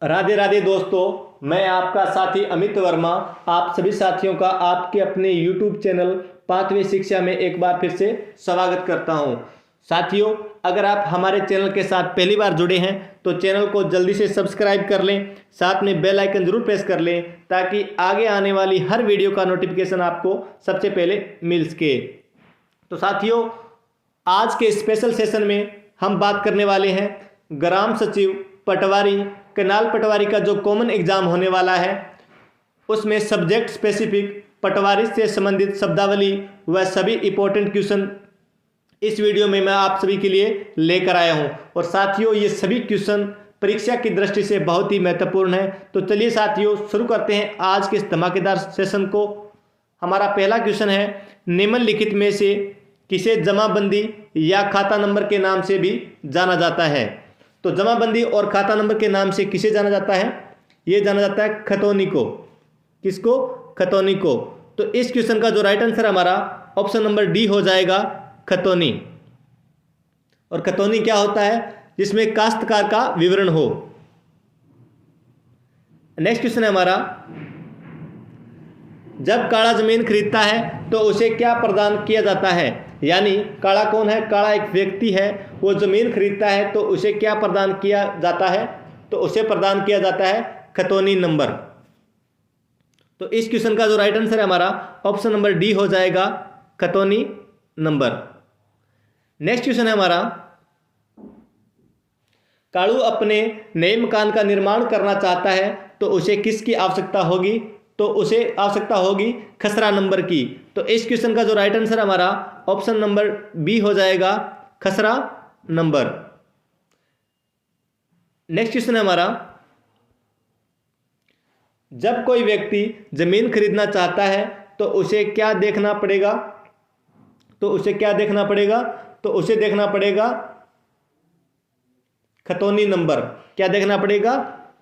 राधे राधे दोस्तों, मैं आपका साथी अमित वर्मा आप सभी साथियों का आपके अपने YouTube चैनल पाथवे शिक्षा में एक बार फिर से स्वागत करता हूं। साथियों, अगर आप हमारे चैनल के साथ पहली बार जुड़े हैं तो चैनल को जल्दी से सब्सक्राइब कर लें, साथ में बेल आइकन जरूर प्रेस कर लें ताकि आगे आने वाली हर वीडियो का नोटिफिकेशन आपको सबसे पहले मिल सके। तो साथियों, आज के स्पेशल सेशन में हम बात करने वाले हैं ग्राम सचिव पटवारी कैनाल पटवारी का जो कॉमन एग्जाम होने वाला है उसमें सब्जेक्ट स्पेसिफिक पटवारी से संबंधित शब्दावली व सभी इंपॉर्टेंट क्वेश्चन इस वीडियो में मैं आप सभी के लिए लेकर आया हूं। और साथियों, ये सभी क्वेश्चन परीक्षा की दृष्टि से बहुत ही महत्वपूर्ण है। तो चलिए साथियों, शुरू करते हैं आज के इस धमाकेदार सेशन को। हमारा पहला क्वेश्चन है, निम्नलिखित में से किसे जमाबंदी या खाता नंबर के नाम से भी जाना जाता है? तो जमाबंदी और खाता नंबर के नाम से किसे जाना जाता है? ये जाना जाता है खतौनी को। किसको? खतौनी को। तो इस क्वेश्चन का जो राइट आंसर हमारा ऑप्शन नंबर डी हो जाएगा, खतौनी। और खतौनी क्या होता है? जिसमें काश्तकार का विवरण हो। नेक्स्ट क्वेश्चन है हमारा, जब काला जमीन खरीदता है तो उसे क्या प्रदान किया जाता है? यानी काला कौन है? काला एक व्यक्ति है, वो जमीन खरीदता है तो उसे क्या प्रदान किया जाता है? तो उसे प्रदान किया जाता है खतौनी नंबर। तो इस क्वेश्चन का जो राइट आंसर है हमारा ऑप्शन नंबर डी हो जाएगा, खतौनी नंबर। नेक्स्ट क्वेश्चन है हमारा, कालू अपने नए मकान का निर्माण करना चाहता है तो उसे किसकी आवश्यकता होगी? तो उसे आवश्यकता होगी खसरा नंबर की। तो इस क्वेश्चन का जो राइट आंसर हमारा ऑप्शन नंबर बी हो जाएगा, खसरा नंबर। नेक्स्ट क्वेश्चन है हमारा, जब कोई व्यक्ति जमीन खरीदना चाहता है तो उसे क्या देखना पड़ेगा? तो उसे क्या देखना पड़ेगा? तो उसे देखना पड़ेगा खतौनी नंबर। क्या देखना पड़ेगा?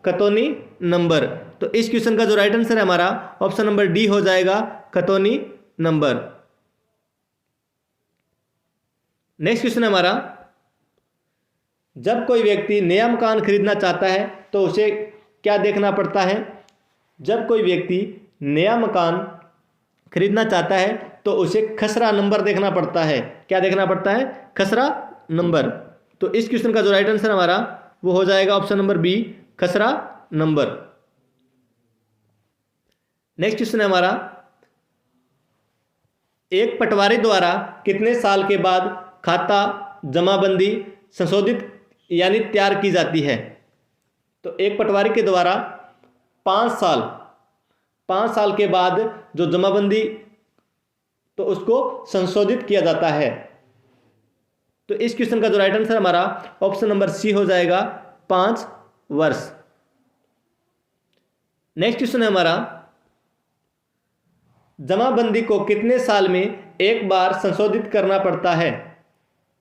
खतौनी नंबर। तो इस क्वेश्चन का जो राइट आंसर है हमारा ऑप्शन नंबर डी हो जाएगा, खतौनी नंबर। नेक्स्ट क्वेश्चन है हमारा, जब कोई व्यक्ति नया मकान खरीदना चाहता है तो उसे क्या देखना पड़ता है? जब कोई व्यक्ति नया मकान खरीदना चाहता है तो उसे खसरा नंबर देखना पड़ता है। क्या देखना पड़ता है? खसरा नंबर। तो इस क्वेश्चन का जो राइट आंसर हमारा वो हो जाएगा ऑप्शन नंबर बी, खसरा नंबर। नेक्स्ट क्वेश्चन है हमारा, एक पटवारी द्वारा कितने साल के बाद खाता जमाबंदी संशोधित यानी तैयार की जाती है? तो एक पटवारी के द्वारा 5 साल के बाद जो जमाबंदी तो उसको संशोधित किया जाता है। तो इस क्वेश्चन का जो राइट आंसर हमारा ऑप्शन नंबर सी हो जाएगा, 5 वर्ष। नेक्स्ट क्वेश्चन है हमारा, जमाबंदी को कितने साल में एक बार संशोधित करना पड़ता है?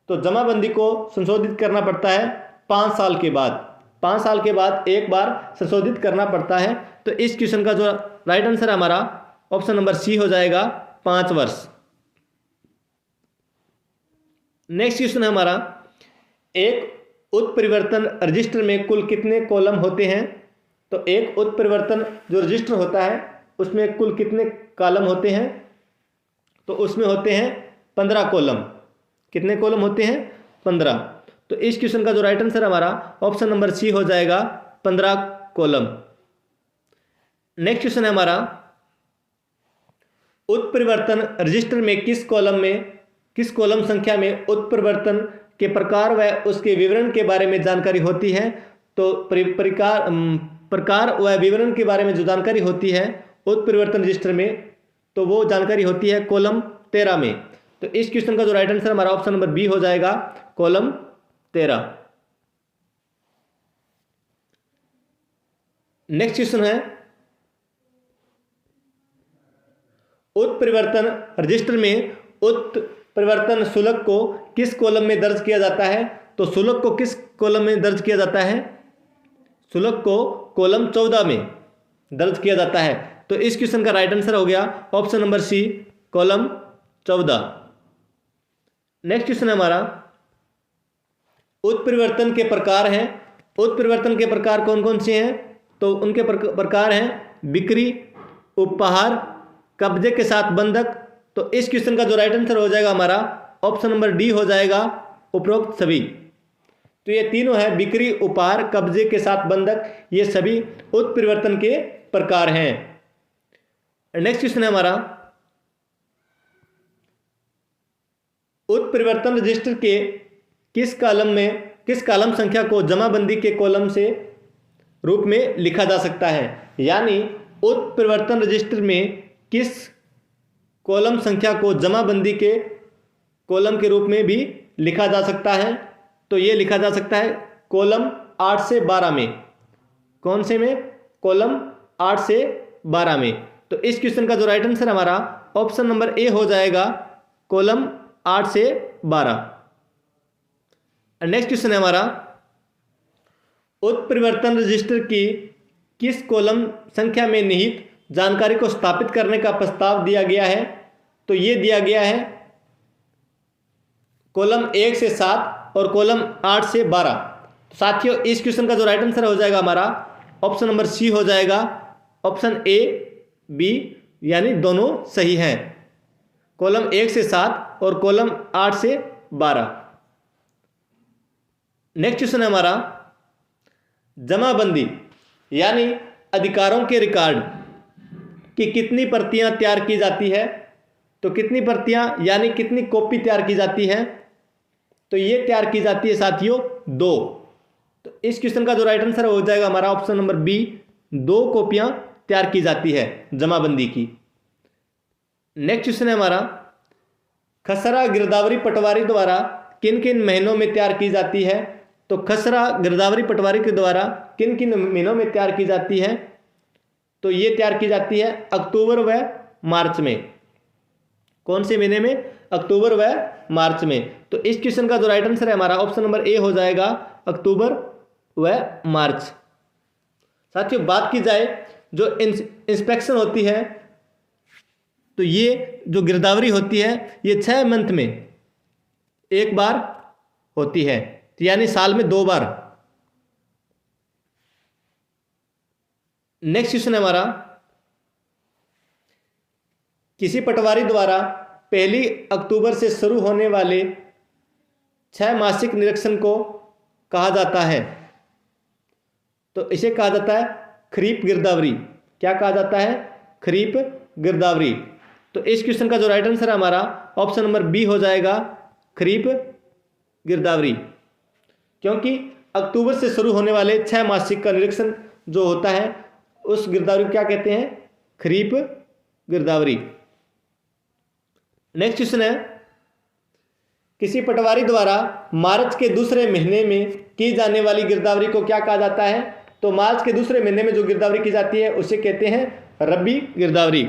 तो जमाबंदी को संशोधित करना पड़ता है 5 साल के बाद। 5 साल के बाद एक बार संशोधित करना पड़ता है। तो इस क्वेश्चन का जो राइट आंसर हमारा ऑप्शन नंबर सी हो जाएगा, 5 वर्ष। नेक्स्ट क्वेश्चन है हमारा, एक उत्परिवर्तन रजिस्टर में कुल कितने कॉलम होते हैं? तो एक उत्परिवर्तन जो रजिस्टर होता है उसमें कुल कितने कॉलम होते हैं? तो उसमें होते हैं 15 कॉलम। कितने कॉलम होते हैं? 15। तो इस क्वेश्चन का जो राइट आंसर हमारा ऑप्शन नंबर सी हो जाएगा, 15 कॉलम। नेक्स्ट क्वेश्चन है हमारा, उत्परिवर्तन रजिस्टर में किस कॉलम संख्या में उत्परिवर्तन के प्रकार व उसके विवरण के बारे में जानकारी होती है? तो प्रकार व विवरण के बारे में जो जानकारी होती है उत्परिवर्तन रजिस्टर में, तो वो जानकारी होती है कॉलम 13 में। तो इस क्वेश्चन का जो राइट आंसर हमारा ऑप्शन नंबर बी हो जाएगा, कॉलम 13। नेक्स्ट क्वेश्चन है, उत्परिवर्तन रजिस्टर में उत्परिवर्तन शुल्क को किस कॉलम में दर्ज किया जाता है? तो शुल्क को किस कॉलम में दर्ज किया जाता है? शुल्क को कॉलम 14 में दर्ज किया जाता है। तो इस क्वेश्चन का राइट आंसर हो गया option number C, column 14। Next question है हमारा, उत्परिवर्तन के प्रकार हैं। उत्परिवर्तन के प्रकार कौन कौन से हैं? तो उनके प्रकार हैं बिक्री, उपहार, कब्जे के साथ बंधक। तो इस क्वेश्चन का जो राइट आंसर हो जाएगा हमारा ऑप्शन नंबर डी हो जाएगा, उपरोक्त सभी। तो ये तीनों है, बिक्री, उपहार, कब्जे के साथ बंधक, ये सभी उत्परिवर्तन के प्रकार हैं। नेक्स्ट क्वेश्चन है हमारा, उत्परिवर्तन रजिस्टर के किस कॉलम संख्या को जमाबंदी के कॉलम से रूप में लिखा जा सकता है। यानी उत्परिवर्तन रजिस्टर में किस कॉलम संख्या को जमाबंदी के कॉलम के रूप में भी लिखा जा सकता है। तो ये लिखा जा सकता है कॉलम 8 से 12 में। कौन से में? कॉलम 8 से 12 में। तो इस क्वेश्चन का जो राइट आंसर हमारा ऑप्शन नंबर ए हो जाएगा, कॉलम 8 से 12। नेक्स्ट क्वेश्चन है हमारा, उत्परिवर्तन रजिस्टर की किस कॉलम संख्या में निहित जानकारी को स्थापित करने का प्रस्ताव दिया गया है। तो ये दिया गया है कॉलम 1 से 7 और कॉलम 8 से 12। तो साथियों इस क्वेश्चन का जो राइट आंसर हो जाएगा हमारा ऑप्शन नंबर सी हो जाएगा, ऑप्शन ए बी यानी दोनों सही हैं, कॉलम 1 से 7 और कॉलम 8 से 12। नेक्स्ट क्वेश्चन है हमारा, जमाबंदी यानी अधिकारों के रिकॉर्ड की कितनी प्रतियां तैयार की जाती है। तो कितनी प्रतियां यानी कितनी कॉपी तैयार की जाती है। तो ये तैयार की जाती है साथियों 2। तो इस क्वेश्चन का जो राइट आंसर हो जाएगा हमारा ऑप्शन नंबर बी, 2 कॉपियां तैयार की जाती है जमाबंदी की। नेक्स्ट क्वेश्चन है हमारा, खसरा गिरदावरी पटवारी द्वारा किन किन महीनों में तैयार की जाती है। तो खसरा गिरदावरी पटवारी के द्वारा किन किन महीनों में तैयार की जाती है। तो ये तैयार की जाती है अक्टूबर व मार्च में। कौन से महीने में? अक्टूबर व मार्च में। तो इस क्वेश्चन का जो राइट आंसर है हमारा ऑप्शन नंबर ए हो जाएगा, अक्टूबर व मार्च। साथियों बात की जाए जो इंस्पेक्शन होती है, तो ये जो गिरदावरी होती है ये 6 मंथ में एक बार होती है, यानी साल में 2 बार। नेक्स्ट क्वेश्चन है हमारा, किसी पटवारी द्वारा 1 अक्टूबर से शुरू होने वाले 6 मासिक निरीक्षण को कहा जाता है। तो इसे कहा जाता है खरीफ गिरदावरी। क्या कहा जाता है? खरीफ गिरदावरी। तो इस क्वेश्चन का जो राइट आंसर है हमारा ऑप्शन नंबर बी हो जाएगा, खरीफ गिरदावरी। क्योंकि अक्टूबर से शुरू होने वाले 6 मासिक का निरीक्षण जो होता है उस गिरदावरी को क्या कहते हैं? खरीफ गिरदावरी। नेक्स्ट क्वेश्चन है, किसी पटवारी द्वारा मार्च के दूसरे महीने में की जाने वाली गिरदावरी को क्या कहा जाता है। तो मार्च के दूसरे महीने में जो गिरदावरी की जाती है उसे कहते हैं रबी गिरदावरी।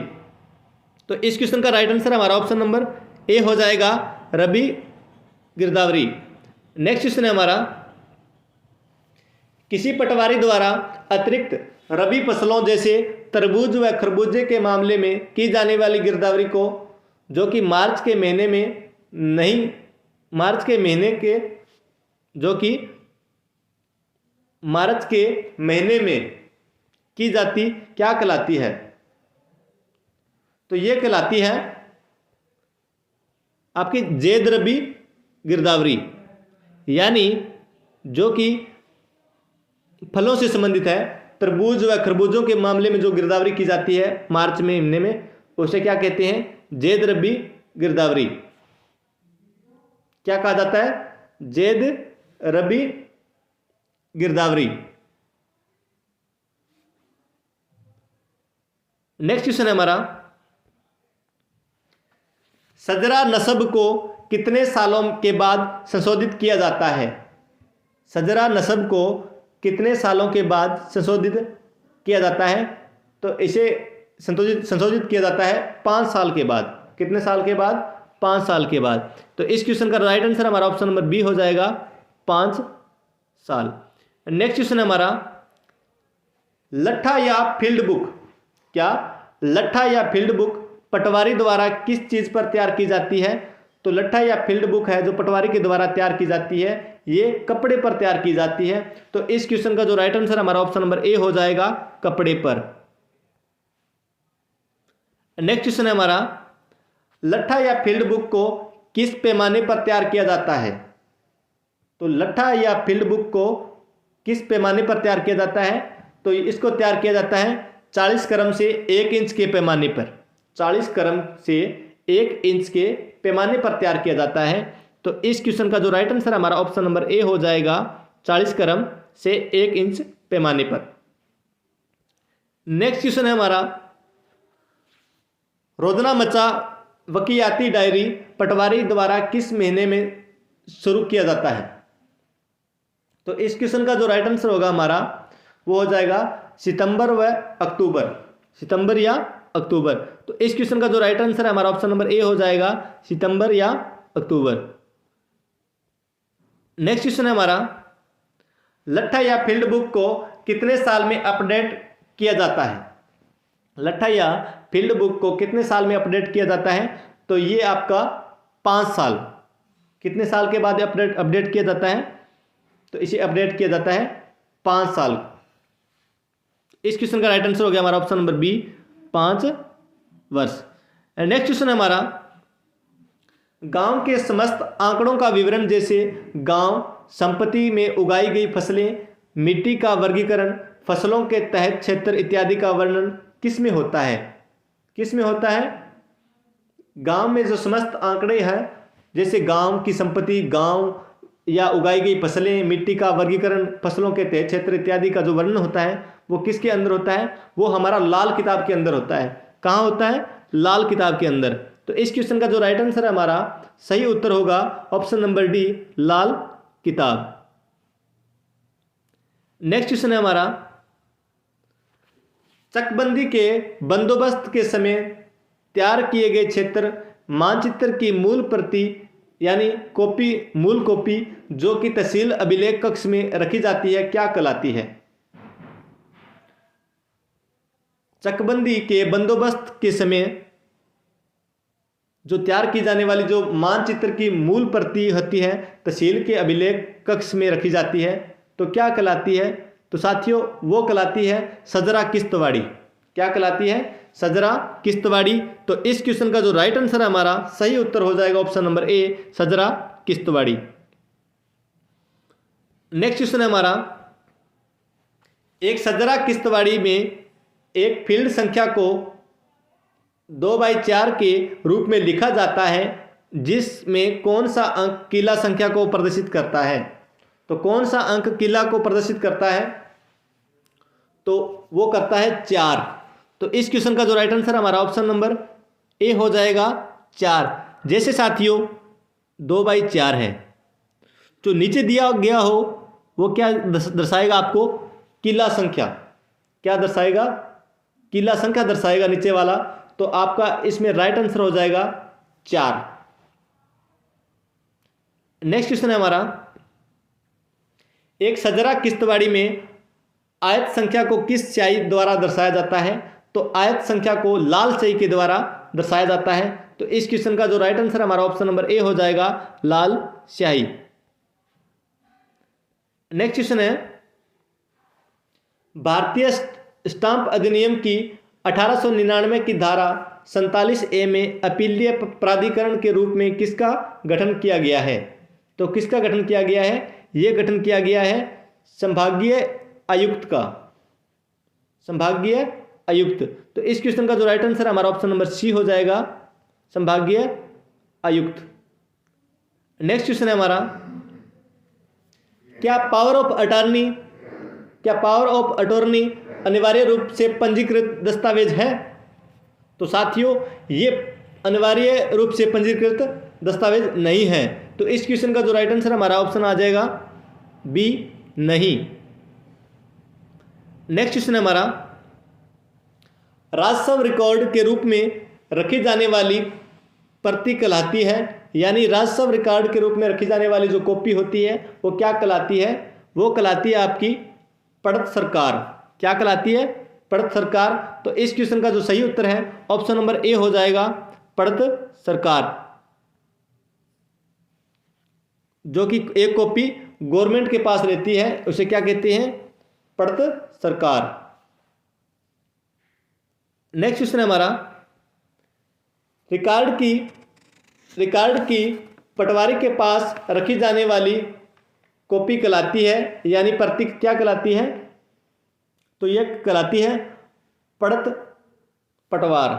तो इस क्वेश्चन का राइट आंसर हमारा ऑप्शन नंबर ए हो जाएगा, रबी गिरदावरी। नेक्स्ट क्वेश्चन है हमारा, किसी पटवारी द्वारा अतिरिक्त रबी फसलों जैसे तरबूज व खरबूजे के मामले में की जाने वाली गिरदावरी को जो कि मार्च के महीने में नहीं, मार्च के महीने में की जाती क्या कहलाती है। तो ये कहलाती है आपकी जैद रबी गिरदावरी, यानी जो कि फलों से संबंधित है। तरबूज व खरबूजों के मामले में जो गिरदावरी की जाती है मार्च महीने में उसे क्या कहते हैं? जैद रबी गिरदावरी। क्या कहा जाता है? जैद रबी गिरदावरी। नेक्स्ट क्वेश्चन है हमारा, सजरा नस्ब को कितने सालों के बाद संशोधित किया जाता है। सजरा नस्ब को कितने सालों के बाद संशोधित किया जाता है। तो इसे संशोधित किया जाता है 5 साल के बाद। कितने साल के बाद? 5 साल के बाद। तो इस क्वेश्चन का राइट आंसर हमारा ऑप्शन नंबर बी हो जाएगा, 5 साल। नेक्स्ट क्वेश्चन है हमारा, लट्ठा या फील्ड बुक। क्या लट्ठा या फील्ड बुक पटवारी द्वारा किस चीज़ पर तैयार की जाती है। तो लट्ठा या फील्ड बुक है जो पटवारी के द्वारा तैयार की जाती है, ये कपड़े पर तैयार की जाती है। तो इस क्वेश्चन का जो राइट आंसर हमारा ऑप्शन नंबर ए हो जाएगा, कपड़े पर। नेक्स्ट क्वेश्चन है हमारा, लट्ठा या फील्ड बुक को किस पैमाने पर तैयार किया जाता है? तो लट्ठा या फील्ड बुक को किस पैमाने पर तैयार किया जाता है? तो इसको तैयार किया जाता है 40 क्रम से 1 इंच के पैमाने पर। 40 क्रम से 1 इंच के पैमाने पर तैयार किया जाता है। तो इस क्वेश्चन का जो राइट आंसर हमारा ऑप्शन नंबर ए हो जाएगा, 40 क्रम से 1 इंच पैमाने पर। नेक्स्ट क्वेश्चन है हमारा, रोजनामचा वकीयाती डायरी पटवारी द्वारा किस महीने में शुरू किया जाता है? तो इस क्वेश्चन का जो राइट आंसर होगा हमारा, वो हो जाएगा सितंबर व अक्टूबर, सितंबर या अक्टूबर। तो इस क्वेश्चन का जो राइट आंसर है हमारा ऑप्शन नंबर ए हो जाएगा, सितंबर या अक्टूबर। नेक्स्ट क्वेश्चन है हमारा, लट्ठा या फील्ड बुक को कितने साल में अपडेट किया जाता है? लट्ठा या फील्ड बुक को कितने साल में अपडेट किया जाता है? तो ये आपका 5 साल। कितने साल के बाद अपडेट किया जाता है? तो इसे अपडेट किया जाता है 5 साल। इस क्वेश्चन का राइट आंसर हो गया हमारा ऑप्शन नंबर बी, 5 वर्ष। नेक्स्ट क्वेश्चन है हमारा, गांव के समस्त आंकड़ों का विवरण जैसे गांव, संपत्ति में उगाई गई फसलें, मिट्टी का वर्गीकरण, फसलों के तहत क्षेत्र इत्यादि का वर्णन किस में होता है? किस में होता है? गांव में जो समस्त आंकड़े हैं जैसे गांव की संपत्ति, गांव या उगाई गई फसलें, मिट्टी का वर्गीकरण, फसलों के तहत क्षेत्र इत्यादि का जो वर्णन होता है वो किसके अंदर होता है? वो हमारा लाल किताब के अंदर होता है। कहाँ होता है? लाल किताब के अंदर। तो इस क्वेश्चन का जो राइट आंसर है हमारा, सही उत्तर होगा ऑप्शन नंबर डी, लाल किताब। नेक्स्ट क्वेश्चन है हमारा, चकबंदी के बंदोबस्त के समय तैयार किए गए क्षेत्र मानचित्र की मूल प्रति यानी कॉपी, मूल कॉपी जो कि तहसील अभिलेख कक्ष में रखी जाती है, क्या कहलाती है? चकबंदी के बंदोबस्त के समय जो तैयार की जाने वाली जो मानचित्र की मूल प्रति होती है, तहसील के अभिलेख कक्ष में रखी जाती है, तो क्या कहलाती है? तो साथियों वो कहलाती है सजरा किश्तवाड़ी। क्या कहलाती है? सजरा किश्तवाड़ी। तो इस क्वेश्चन का जो राइट आंसर है हमारा, सही उत्तर हो जाएगा ऑप्शन नंबर ए, सजरा किश्तवाड़ी। नेक्स्ट क्वेश्चन है हमारा, एक सजरा किश्तवाड़ी में एक फील्ड संख्या को 2/4 के रूप में लिखा जाता है, जिसमें कौन सा अंक किला संख्या को प्रदर्शित करता है? तो कौन सा अंक किला को प्रदर्शित करता है? तो वो करता है 4। तो इस क्वेश्चन का जो राइट आंसर हमारा ऑप्शन नंबर ए हो जाएगा 4। जैसे साथियों 2/4 है, जो नीचे दिया गया हो वो क्या दर्शाएगा आपको? किला संख्या। क्या दर्शाएगा? किला संख्या दर्शाएगा नीचे वाला। तो आपका इसमें राइट आंसर हो जाएगा 4। नेक्स्ट क्वेश्चन है हमारा, एक सजरा किश्तवाड़ी में आयत संख्या को किस स्याही द्वारा दर्शाया जाता है? तो आयत संख्या को लाल स्याही के द्वारा दर्शाया जाता है। तो इस क्वेश्चन का जो राइट आंसर हमारा ऑप्शन नंबर ए हो जाएगा, लाल स्याही। नेक्स्ट क्वेश्चन है, भारतीय स्टाम्प अधिनियम की 1899 की धारा 47A में अपीलीय प्राधिकरण के रूप में किसका गठन किया गया है? तो किसका गठन किया गया है? यह गठन किया गया है संभागीय आयुक्त का, संभागीय आयुक्त। तो इस क्वेश्चन का जो राइट आंसर हमारा ऑप्शन नंबर सी हो जाएगा, संभागीय आयुक्त। नेक्स्ट क्वेश्चन है हमारा, क्या पावर ऑफ अटॉर्नी अनिवार्य रूप से पंजीकृत दस्तावेज है? तो साथियों ये अनिवार्य रूप से पंजीकृत दस्तावेज नहीं है। तो इस क्वेश्चन का जो राइट आंसर हमारा ऑप्शन आ जाएगा बी, नहीं। नेक्स्ट क्वेश्चन है हमारा, राजस्व रिकॉर्ड के रूप में रखी जाने वाली प्रति कहलाती है, यानी राजस्व रिकॉर्ड के रूप में रखी जाने वाली जो कॉपी होती है वो क्या कहलाती है? वो कहलाती है आपकी पढ़त सरकार। क्या कहलाती है? पढ़त सरकार। तो इस क्वेश्चन का जो सही उत्तर है ऑप्शन नंबर ए हो जाएगा, पढ़त सरकार, जो कि एक कॉपी गवर्नमेंट के पास रहती है उसे क्या कहते हैं? पड़त सरकार। नेक्स्ट क्वेश्चन है हमारा, रिकॉर्ड की पटवारी के पास रखी जाने वाली कॉपी कहलाती है, यानी प्रति क्या कहलाती है? तो यह कहलाती है पड़त पटवार।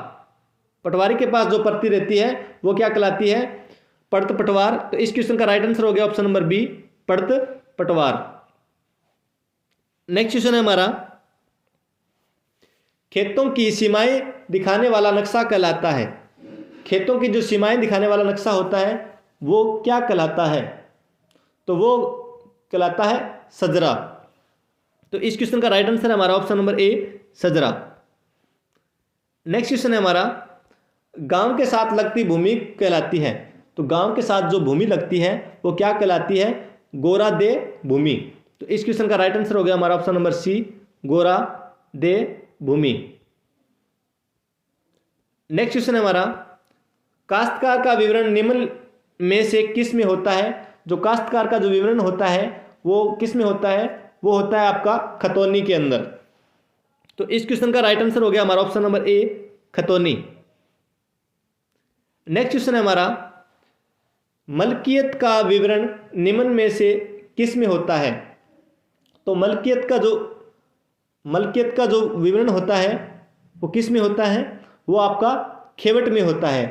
पटवारी के पास जो प्रति रहती है वो क्या कहलाती है? पड़त पटवार। तो इस क्वेश्चन का राइट आंसर हो गया ऑप्शन नंबर बी, पड़त पटवार। नेक्स्ट क्वेश्चन है हमारा, खेतों की सीमाएं दिखाने वाला नक्शा कहलाता है। खेतों की जो सीमाएं दिखाने वाला नक्शा होता है वो क्या कहलाता है? तो वो कहलाता है सजरा। तो इस क्वेश्चन का राइट आंसर है हमारा ऑप्शन नंबर ए, सजरा। नेक्स्ट क्वेश्चन है हमारा, गांव के साथ लगती भूमि कहलाती है। तो गांव के साथ जो भूमि लगती है वो क्या कहलाती है? गोरा दे भूमि। तो इस क्वेश्चन का राइट आंसर हो गया हमारा ऑप्शन नंबर सी, गोरा दे भूमि। नेक्स्ट क्वेश्चन है हमारा, काश्तकार का विवरण निम्न में से किस में होता है? जो काश्तकार का जो विवरण होता है वो किस में होता है? वो होता है आपका खतौनी के अंदर। तो इस क्वेश्चन का राइट आंसर हो गया हमारा ऑप्शन नंबर ए, खतौनी। नेक्स्ट क्वेश्चन है हमारा, मलकियत का विवरण निम्न में से किस में होता है? तो मलकियत का जो विवरण होता है वो किस में होता है? वो आपका खेवट में होता है।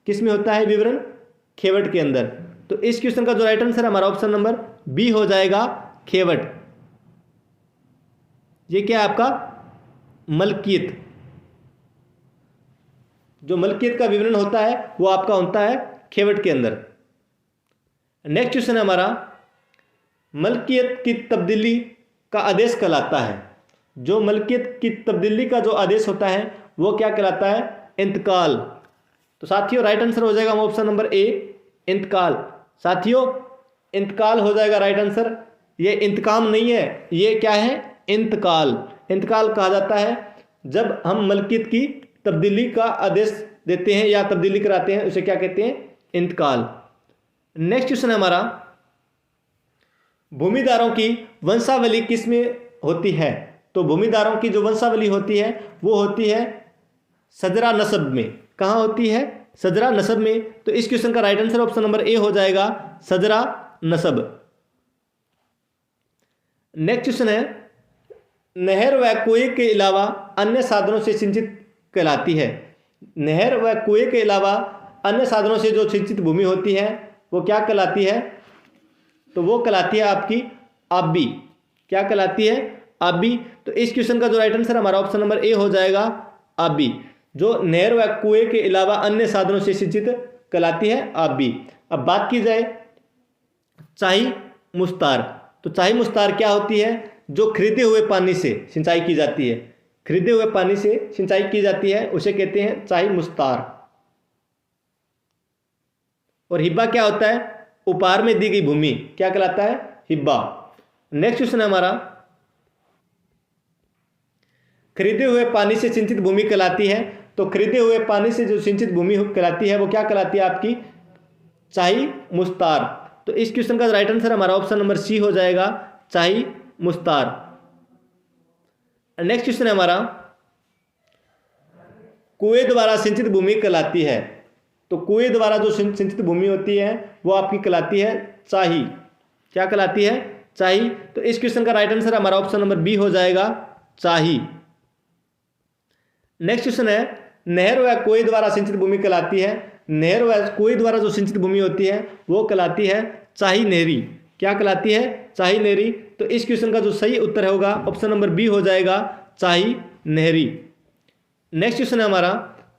किस में होता है विवरण? खेवट के अंदर। तो इस क्वेश्चन का जो राइट आंसर है हमारा ऑप्शन नंबर बी हो जाएगा, खेवट। ये क्या है आपका? मलकियत। जो मलकियत का विवरण होता है वो आपका होता है खेवट के अंदर। नेक्स्ट क्वेश्चन है हमारा, मलकियत की तब्दीली का आदेश कहलाता है। जो मलकियत की तब्दीली का जो आदेश होता है वो क्या कहलाता है? इंतकाल। तो साथियों राइट आंसर हो जाएगा ऑप्शन नंबर ए, इंतकाल। साथियों इंतकाल हो जाएगा राइट आंसर। ये इंतकाम नहीं है, ये क्या है? इंतकाल। इंतकाल कहा जाता है जब हम मलकियत की तब्दीली का आदेश देते हैं या तब्दीली कराते हैं, उसे क्या कहते हैं? इंतकाल। नेक्स्ट क्वेश्चन है हमारा, भूमिदारों की वंशावली किस में होती है? तो भूमिदारों की जो वंशावली होती है वो होती है सजरा नस्ब में। कहाँ होती है? सजरा नस्ब में। तो इस क्वेश्चन का राइट आंसर ऑप्शन नंबर ए हो जाएगा, सजरा नस्ब। नेक्स्ट क्वेश्चन है, नहर व कुएं के अलावा अन्य साधनों से सिंचित कहलाती है। नहर व कुएं के अलावा अन्य साधनों से जो सिंचित भूमि होती है वो क्या कहलाती है? तो वो कहलाती है आपकी आबी। क्या कहलाती है? आबी। तो इस क्वेश्चन का जो राइट आंसर हमारा ऑप्शन नंबर ए हो जाएगा, आबी। जो नहर व कुएं के अलावा अन्य साधनों से सिंचित कहलाती है, आबी। अब बात की जाए चाही मुस्तार। तो चाही मुस्तार क्या होती है? जो खरीदे हुए पानी से सिंचाई की जाती है। खरीदे हुए पानी से सिंचाई की जाती है उसे कहते हैं चाही मुस्तार। और हिब्बा क्या होता है? उपहार में दी गई भूमि। क्या कहलाता है? हिब्बा। नेक्स्ट क्वेश्चन है हमारा, खरीदे हुए पानी से सिंचित भूमि कहलाती है। तो खरीदे हुए पानी से जो सिंचित भूमि कहलाती है वो क्या कहलाती है? आपकी चाही मुस्तार। तो इस क्वेश्चन का राइट आंसर हमारा ऑप्शन नंबर सी हो जाएगा, चाही मुस्तार। नेक्स्ट क्वेश्चन है हमारा, कुएं द्वारा सिंचित भूमि कहलाती है। तो कुएं द्वारा जो सिंचित भूमि होती है वो आपकी कहलाती है चाही। क्या कहलाती है? चाही। तो इस क्वेश्चन का राइट आंसर हमारा ऑप्शन नंबर बी हो जाएगा, चाही। नेक्स्ट क्वेश्चन है, नहर व कुएं द्वारा सिंचित भूमि कहलाती है। नहर व कुएं द्वारा जो सिंचित भूमि होती है वो कहलाती है चाही नहरी। क्या कहलाती है? चाही नहरी। तो इस क्वेश्चन का जो सही उत्तर होगा ऑप्शन नंबर बी हो जाएगा, चाही नहरी। नेक्स्ट क्वेश्चन है हमारा,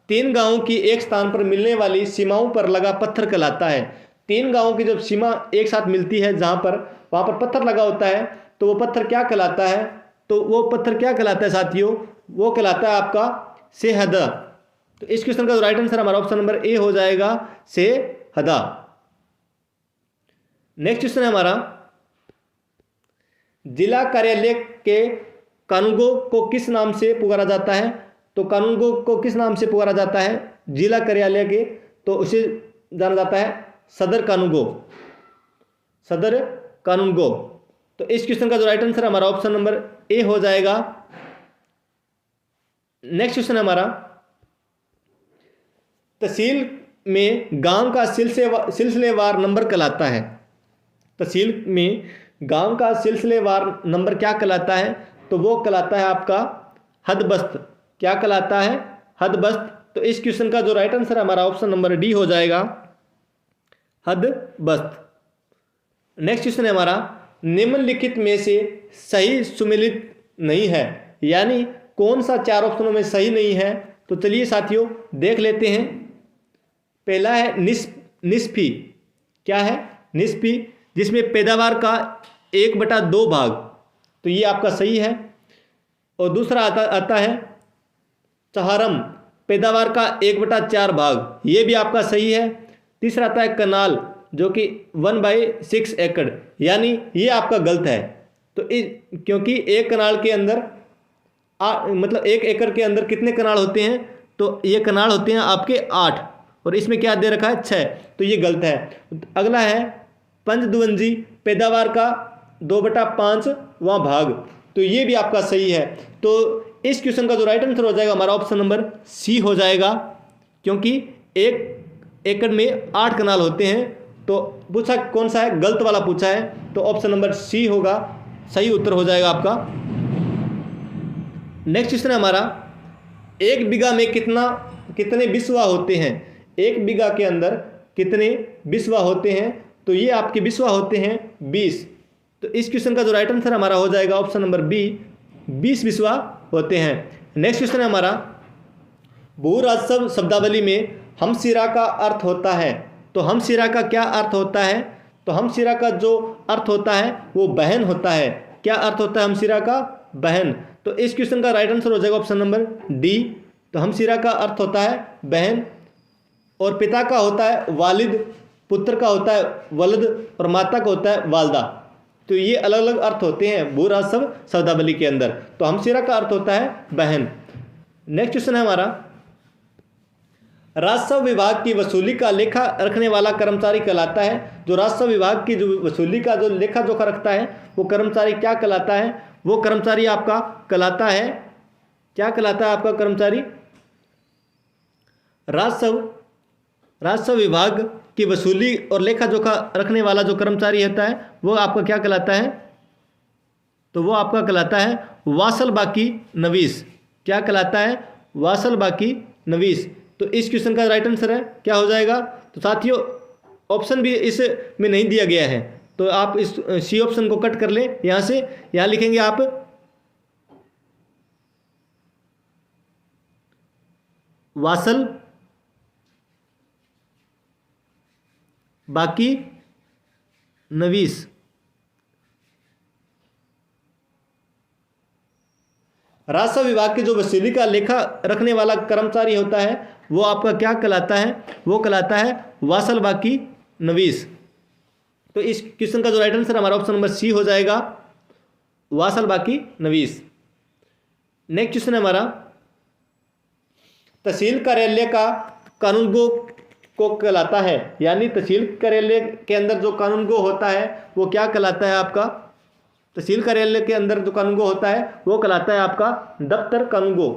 तीन गांवों की एक स्थान पर मिलने वाली सीमाओं पर लगा पत्थर कहलाता है। तीन गांवों की जब सीमा एक साथ मिलती है जहां पर वहां पर पत्थर लगा होता है तो वो पत्थर क्या कहलाता है? तो वो पत्थर क्या कहलाता है साथियों? वो कहलाता है आपका सेहदा। तो इस क्वेश्चन का राइट आंसर हमारा ऑप्शन नंबर ए हो जाएगा, सेहदा। नेक्स्ट क्वेश्चन है हमारा, जिला कार्यालय के कानूनगो को किस नाम से पुकारा जाता है? तो कानूनगो को किस नाम से पुकारा जाता है? जिला कार्यालय के, तो उसे जाना जाता है सदर कानूनगो। सदर कानून गो। तो इस क्वेश्चन का जो राइट आंसर हमारा ऑप्शन नंबर ए हो जाएगा। नेक्स्ट क्वेश्चन है हमारा, तहसील में गांव का सिलसिलेवार नंबर कहलाता है। तहसील में गांव का सिलसिलेवार नंबर क्या कहलाता है? तो वो कहलाता है आपका हदबस्त। क्या कहलाता है? हदबस्त। तो इस क्वेश्चन का जो राइट आंसर हमारा ऑप्शन नंबर डी हो जाएगा, हदबस्त। नेक्स्ट क्वेश्चन है हमारा, निम्नलिखित में से सही सुमेलित नहीं है, यानी कौन सा 4 ऑप्शनों में सही नहीं है? तो चलिए साथियों देख लेते हैं। पहला है निस्फी। क्या है? निस्फी, जिसमें पैदावार का 1/2 भाग, तो ये आपका सही है। और दूसरा आता है चहारम, पैदावार का 1/4 भाग, ये भी आपका सही है। तीसरा आता है कनाल, जो कि 1/6 एकड़, यानी ये आपका गलत है। तो क्योंकि एक कनाल के अंदर मतलब 1 एकड़ के अंदर कितने कनाल होते हैं? तो ये कनाल होते हैं आपके 8, और इसमें क्या दे रखा है? 6, तो ये गलत है। अगला है पंचदुवंजी, पैदावार का 2/5वां भाग, तो ये भी आपका सही है। तो इस क्वेश्चन का जो राइट आंसर हो जाएगा हमारा ऑप्शन नंबर सी हो जाएगा, क्योंकि 1 एकड़ में 8 कनाल होते हैं। तो पूछा कौन सा है? गलत वाला पूछा है, तो ऑप्शन नंबर सी होगा, सही उत्तर हो जाएगा आपका। नेक्स्ट क्वेश्चन है हमारा, 1 बीघा में कितने बिस्वा होते हैं? 1 बीघा के अंदर कितने बिस्वा होते हैं? तो ये आपके बिस्वा होते हैं 20। तो इस क्वेश्चन का जो राइट आंसर हमारा हो जाएगा ऑप्शन नंबर बी, 20 बिस्वा होते हैं। नेक्स्ट क्वेश्चन है हमारा, भू राजस्व शब्दावली में हमशिरा का अर्थ होता है। तो हमशिरा का क्या अर्थ होता है? तो हमशिरा का जो अर्थ होता है वो बहन होता है। क्या अर्थ होता है हमशिरा का? बहन। तो इस क्वेश्चन का राइट आंसर हो जाएगा ऑप्शन नंबर डी। तो हमशिरा का अर्थ होता है बहन, और पिता का होता है वालिद, पुत्र का होता है वलद, और माता का होता है वालदा। तो ये अलग अलग अर्थ होते हैं भू राजस्व शब्दावली के अंदर। तो हमशिरा का अर्थ होता है बहन। नेक्स्ट क्वेश्चन है हमारा, राजस्व विभाग की वसूली का लेखा रखने वाला कर्मचारी कहलाता है। जो राजस्व विभाग की जो वसूली का जो लेखा जोखा रखता है वो कर्मचारी क्या कहलाता है? वो कर्मचारी आपका कहलाता है, क्या कहलाता है आपका कर्मचारी? राजस्व विभाग की वसूली और लेखा जोखा रखने वाला जो कर्मचारी होता है वो आपका क्या कहलाता है? तो वो आपका कहलाता है वासल बाकी नवीस। क्या कहलाता है? वासल बाकी नवीस। तो इस क्वेश्चन का राइट आंसर है क्या हो जाएगा? तो साथियों ऑप्शन भी इस में नहीं दिया गया है, तो आप इस सी ऑप्शन को कट कर लें। यहाँ से यहाँ लिखेंगे आप वासल बाकी नवीस। राजस्व विभाग के जो वसूली का लेखा रखने वाला कर्मचारी होता है वो आपका क्या कहलाता है? वो कहलाता है वासल बाकी नवीस। तो इस क्वेश्चन का जो राइट आंसर हमारा ऑप्शन नंबर सी हो जाएगा, वासल बाकी नवीस। नेक्स्ट क्वेश्चन है हमारा, तहसील कार्यालय का कानूनगो को कहलाता है, यानी तहसील कार्यालय के अंदर जो कानूनगो होता है वो क्या कहलाता है आपका? तहसील कार्यालय के अंदर जो कानूनगो होता है वो कहलाता है आपका दफ्तर कानूनगो।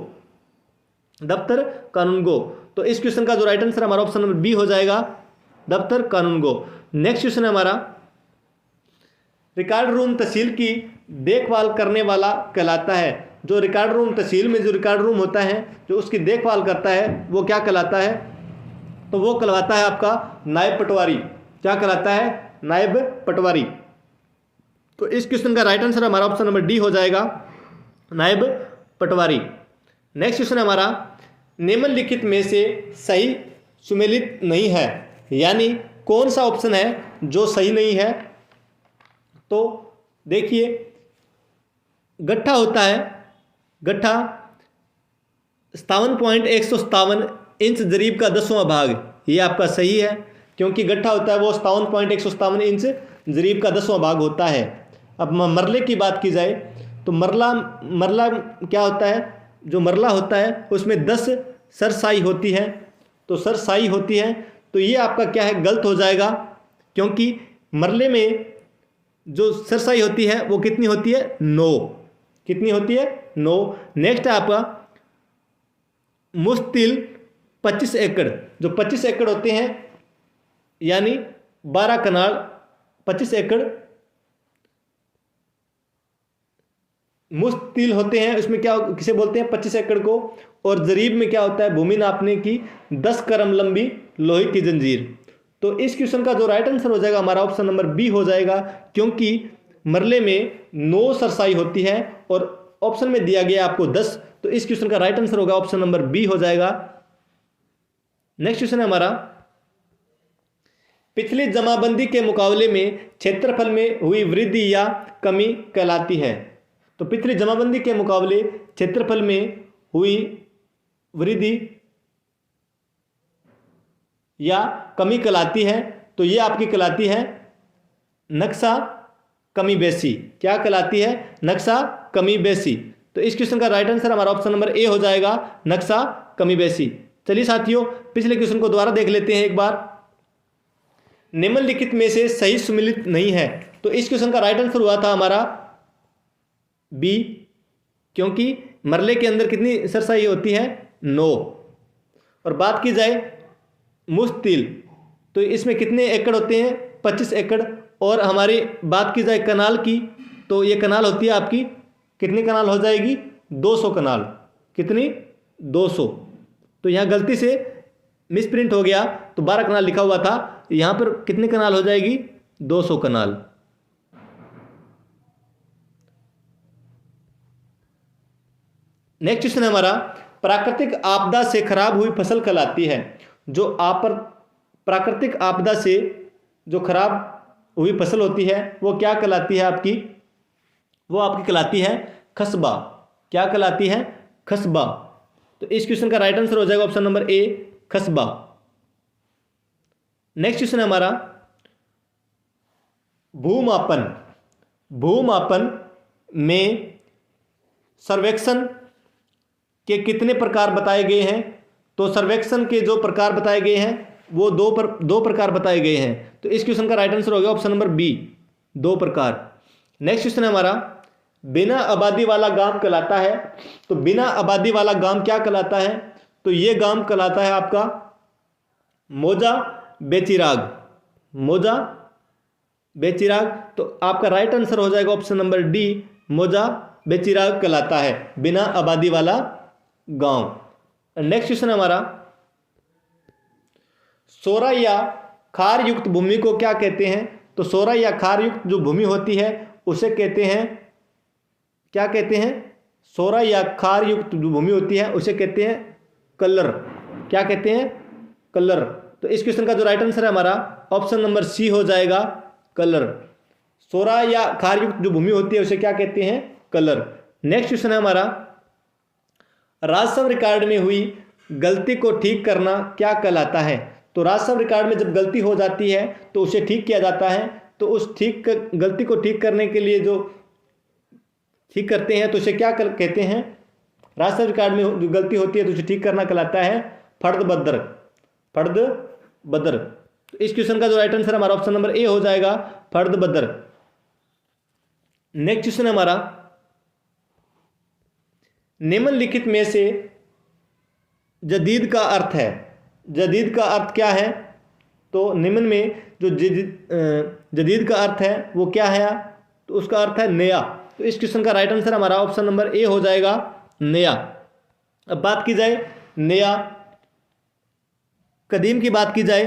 दफ्तर कानूनगो। तो इस क्वेश्चन का जो राइट आंसर हमारा ऑप्शन नंबर बी हो जाएगा, दफ्तर कानूनगो। नेक्स्ट क्वेश्चन है हमारा, रिकॉर्ड रूम तहसील की देखभाल करने वाला कहलाता है। जो रिकॉर्ड रूम तहसील में जो रिकॉर्ड रूम होता है जो उसकी देखभाल करता है वो क्या कहलाता है? तो वो कहलाता है आपका नायब पटवारी। क्या कहलाता है? नायब पटवारी। तो इस क्वेश्चन का राइट आंसर हमारा ऑप्शन नंबर डी हो जाएगा, नायब पटवारी। नेक्स्ट क्वेश्चन है हमारा, निम्नलिखित में से सही सुमेलित नहीं है, यानी कौन सा ऑप्शन है जो सही नहीं है? तो देखिए, गट्ठा होता है, गट्ठा 57.157 इंच जरीब का 10वां भाग, ये आपका सही है, क्योंकि गट्ठा होता है वो 57.157 इंच जरीब का 10वां भाग होता है। अब मरले की बात की जाए तो मरला क्या होता है? जो मरला होता है उसमें 10 सरसाई होती है। तो सरसाई होती है, तो ये आपका क्या है? गलत हो जाएगा, क्योंकि मरले में जो सरसाई होती है वो कितनी होती है? 9। कितनी होती है? 9। नेक्स्ट है आपका मुस्तिल 25 एकड़। जो 25 एकड़ होते हैं यानी 12 कनाल 25 एकड़ मुस्तिल होते हैं। इसमें क्या किसे बोलते हैं? 25 एकड़ को। और जरीब में क्या होता है? भूमि नापने की 10 करम लंबी लोहे की जंजीर। तो इस क्वेश्चन का जो राइट आंसर हो जाएगा हमारा ऑप्शन नंबर बी हो जाएगा, क्योंकि मरले में 9 सरसाई होती है और ऑप्शन में दिया गया आपको 10। तो इस क्वेश्चन का राइट आंसर होगा ऑप्शन नंबर बी हो जाएगा। नेक्स्ट क्वेश्चन है हमारा, पिछली जमाबंदी के मुकाबले में क्षेत्रफल में हुई वृद्धि या कमी कहलाती है। तो पिछली जमाबंदी के मुकाबले क्षेत्रफल में हुई वृद्धि या कमी कहलाती है। तो ये आपकी कहलाती है नक्शा कमी बेसी। क्या कहलाती है? नक्शा कमी बेसी। तो इस क्वेश्चन का राइट आंसर हमारा ऑप्शन नंबर ए हो जाएगा, नक्शा कमी बेसी। चलिए साथियों, पिछले क्वेश्चन को दोबारा देख लेते हैं एक बार। निम्नलिखित में से सही सुमेलित नहीं है। तो इस क्वेश्चन का राइट आंसर हुआ था हमारा बी, क्योंकि मरले के अंदर कितनी सरसाई होती है? 9। और बात की जाए मुस्तिल, तो इसमें कितने एकड़ होते हैं? 25 एकड़। और हमारी बात की जाए कनाल की, तो ये कनाल होती है आपकी कितनी कनाल हो जाएगी? 200 कनाल। कितनी? 200। तो यहाँ गलती से मिसप्रिंट हो गया, तो 12 कनाल लिखा हुआ था, यहाँ पर कितनी कनाल हो जाएगी? 200 कनाल। नेक्स्ट क्वेश्चन है हमारा, प्राकृतिक आपदा से खराब हुई फसल कहलाती है। जो प्राकृतिक आपदा से जो खराब हुई फसल होती है वो क्या कहलाती है आपकी? वो आपकी कहलाती है खसबा। क्या कहलाती है? खसबा। तो इस क्वेश्चन का राइट आंसर हो जाएगा ऑप्शन नंबर ए, खसबा। नेक्स्ट क्वेश्चन है हमारा, भूमापन। भूमापन में सर्वेक्षण के कितने प्रकार बताए गए हैं? तो सर्वेक्षण के जो प्रकार बताए गए हैं वो दो प्रकार बताए गए हैं। तो इस क्वेश्चन का राइट आंसर हो गया ऑप्शन नंबर बी, 2 प्रकार। नेक्स्ट क्वेश्चन है हमारा, बिना आबादी वाला गांव कहलाता है। तो बिना आबादी वाला गांव क्या कहलाता है? तो ये गांव कहलाता है आपका मौजा बेचिराग। मौजा बेचिराग। तो आपका राइट आंसर हो जाएगा ऑप्शन नंबर डी, मौजा बेचिराग कहलाता है बिना आबादी वाला गांव। नेक्स्ट क्वेश्चन हमारा, सोरा या खार युक्त भूमि को क्या कहते हैं? तो सोरा या खार युक्त जो भूमि होती है उसे कहते हैं, क्या कहते हैं? सोरा या खार युक्त जो भूमि होती है उसे कहते हैं कल्लर। क्या कहते हैं? कल्लर। तो इस क्वेश्चन का जो राइट आंसर है हमारा ऑप्शन नंबर सी हो जाएगा, कलर। सोरा या खार युक्त जो भूमि होती है उसे क्या कहते हैं? कलर। नेक्स्ट क्वेश्चन है हमारा, राजस्व रिकॉर्ड में हुई गलती को ठीक करना क्या कहलाता है? तो राजस्व रिकॉर्ड में जब गलती हो जाती है तो उसे ठीक किया जाता है। तो उस गलती को ठीक करने के लिए जो ठीक करते हैं तो उसे क्या कहते हैं? राजस्व रिकॉर्ड में जो गलती होती है तो उसे ठीक करना कहलाता है फर्द बदर। फर्द बदर। तो इस क्वेश्चन का जो राइट आंसर हमारा ऑप्शन नंबर ए हो जाएगा, फर्द बदर। नेक्स्ट क्वेश्चन हमारा, निम्नलिखित में से जदीद का अर्थ है। जदीद का अर्थ क्या है? तो निम्न में जो जदीद का अर्थ है वो क्या है? तो उसका अर्थ है नया। तो इस क्वेश्चन का राइट आंसर हमारा ऑप्शन नंबर ए हो जाएगा, नया। अब बात की जाए नया, कदीम की बात की जाए,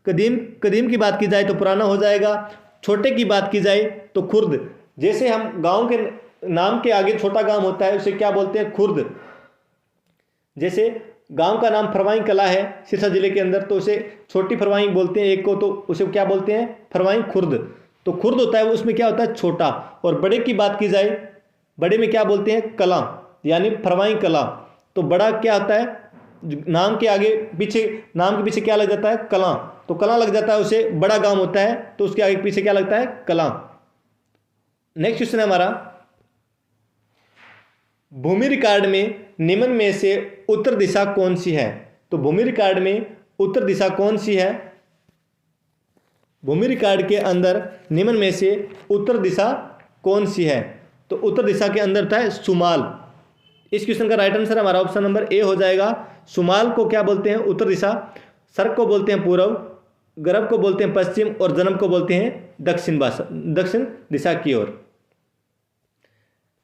कदीम की बात की जाए तो पुराना हो जाएगा। छोटे की बात की जाए तो खुर्द। जैसे हम गांव के नाम के आगे छोटा गांव होता है उसे क्या बोलते हैं? खुर्द। जैसे गांव का नाम फरवाई कला है सिरसा जिले के अंदर, तो उसे छोटी फरवाई बोलते हैं एक को, तो उसे क्या बोलते हैं? फरवाई खुर्द। तो खुर्द होता है उसमें क्या होता है? छोटा। और बड़े की बात की जाए, बड़े में क्या बोलते हैं? कला, यानी फरवाई कला। तो बड़ा क्या होता है? नाम के आगे पीछे, नाम के पीछे क्या लग जाता है? कला। तो कला लग जाता है, उसे बड़ा गांव होता है, तो उसके आगे पीछे क्या लगता है? कला। नेक्स्ट क्वेश्चन है हमारा, भूमि रिकॉर्ड में निम्न में से उत्तर दिशा कौन सी है? तो भूमि रिकॉर्ड में उत्तर दिशा कौन सी है? भूमि रिकॉर्ड के अंदर निम्न में से उत्तर दिशा कौन सी है? तो उत्तर दिशा के अंदर था शुमाल। इस क्वेश्चन का राइट आंसर हमारा ऑप्शन नंबर ए हो जाएगा। शुमाल को क्या बोलते हैं? उत्तर दिशा। सर्क को बोलते हैं पूर्व, गर्भ को बोलते हैं पश्चिम और जन्म को बोलते हैं दक्षिण दिशा की ओर।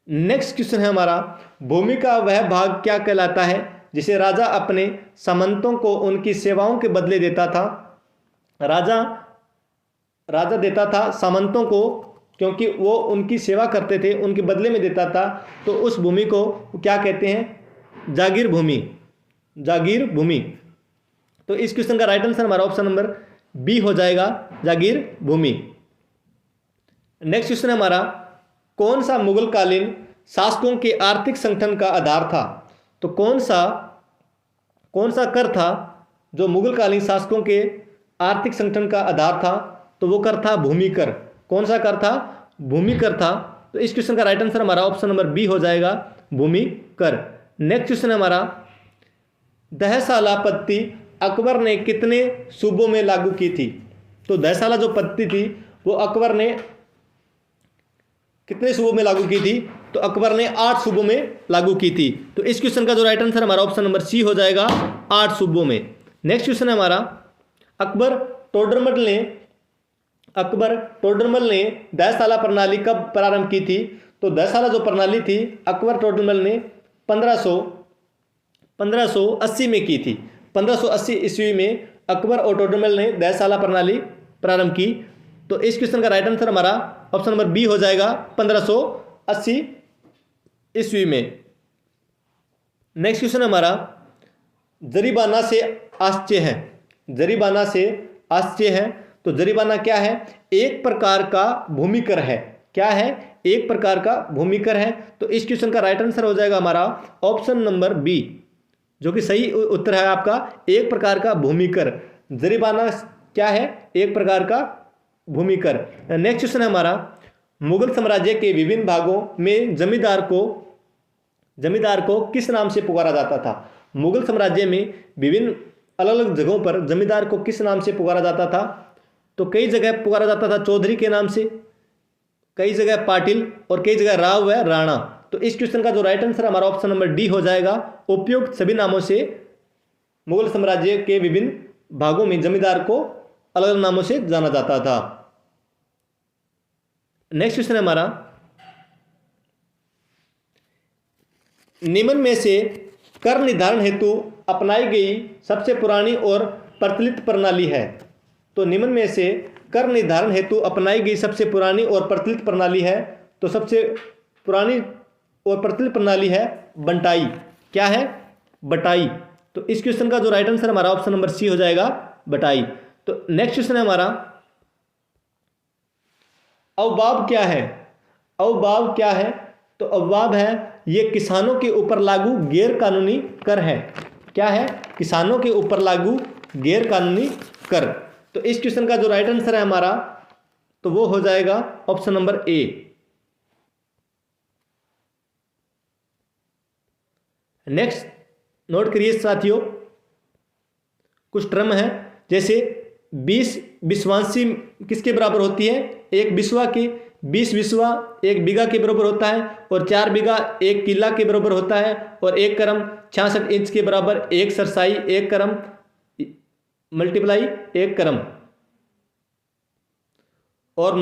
नेक्स्ट क्वेश्चन है हमारा, भूमि का वह भाग क्या कहलाता है जिसे राजा अपने सामंतों को उनकी सेवाओं के बदले देता था? राजा देता था सामंतों को, क्योंकि वो उनकी सेवा करते थे, उनके बदले में देता था। तो उस भूमि को क्या कहते हैं? जागीर भूमि। तो इस क्वेश्चन का राइट आंसर हमारा ऑप्शन नंबर बी हो जाएगा, जागीर भूमि। नेक्स्ट क्वेश्चन है हमारा, कौन सा मुगल कालीन शासकों के आर्थिक संगठन का आधार था? तो कौन सा कर था जो मुगल कालीन शासकों के आर्थिक संगठन का आधार था? तो वो कर था भूमि कर। कौन सा कर था? भूमि कर था। तो इस क्वेश्चन का राइट आंसर हमारा ऑप्शन नंबर बी हो जाएगा, भूमि कर। नेक्स्ट क्वेश्चन है हमारा, दहसाला पद्धति अकबर ने कितने सूबों में लागू की थी? तो दहसाला जो पद्धति थी वो अकबर ने कितने सूबों में लागू की थी? तो अकबर ने 8 सूबों में लागू की थी। तो इस क्वेश्चन का जो राइट आंसर हमारा ऑप्शन नंबर सी हो जाएगा, 8 सूबों में। नेक्स्ट क्वेश्चन है हमारा, अकबर टोडरमल ने दहसाला प्रणाली कब प्रारंभ की थी? तो दहसाला जो प्रणाली थी अकबर टोडरमल ने 1580 में की थी। 1580 ईस्वी में अकबर और टोडरमल ने दहसाला प्रणाली प्रारंभ की। तो इस क्वेश्चन का राइट आंसर हमारा ऑप्शन नंबर बी हो जाएगा, 1580 ईस्वी में। नेक्स्ट क्वेश्चन हमारा, जरीबाना से आश्चर्य है। तो जरीबाना क्या है? एक प्रकार का भूमिकर है। क्या है? एक प्रकार का भूमिकर है। तो इस क्वेश्चन का राइट आंसर हो जाएगा हमारा ऑप्शन नंबर बी, जो कि सही उत्तर है आपका, एक प्रकार का भूमिकर। जरीबाना क्या है? एक प्रकार का भूमिकर। नेक्स्ट क्वेश्चन है हमारा, मुगल साम्राज्य के विभिन्न भागों में जमींदार को किस नाम से पुकारा जाता था? मुगल साम्राज्य में विभिन्न अलग अलग जगहों पर जमींदार को किस नाम से पुकारा जाता था? तो कई जगह पुकारा जाता था चौधरी के नाम से, कई जगह पाटिल और कई जगह राव व राणा। तो इस क्वेश्चन का जो राइट आंसर हमारा ऑप्शन नंबर डी हो जाएगा, उपयुक्त सभी नामों से मुगल साम्राज्य के विभिन्न भागों में जमींदार को अलग अलग नामों से जाना जाता था। नेक्स्ट क्वेश्चन है हमारा, निम्न में से कर निर्धारण हेतु अपनाई गई सबसे पुरानी और प्रचलित प्रणाली है? तो निम्न में से कर निर्धारण हेतु अपनाई गई सबसे पुरानी और प्रचलित प्रणाली है। तो सबसे पुरानी और प्रचलित प्रणाली है बंटाई। क्या है? बटाई। तो इस क्वेश्चन का जो राइट आंसर हमारा ऑप्शन नंबर सी हो जाएगा, बटाई। तो नेक्स्ट क्वेश्चन है हमारा, अवबाब क्या है? तो अवबाब है ये किसानों के ऊपर लागू गैर कानूनी कर है। क्या है? किसानों के ऊपर लागू गैर कानूनी कर। तो इस क्वेश्चन का जो राइट आंसर है हमारा, तो वो हो जाएगा ऑप्शन नंबर ए। नेक्स्ट नोट करिए साथियों, कुछ टर्म है, जैसे 20 विश्वांशी किसके बराबर होती है? एक बिस्वा की। 20 बिस्वा 1 बीघा के बराबर होता है, और 4 बीघा 1 किला के बराबर होता है, और 1 करम 66 इंच के बराबर 1 सरसाई 1 करम मल्टीप्लाई 1 करम, और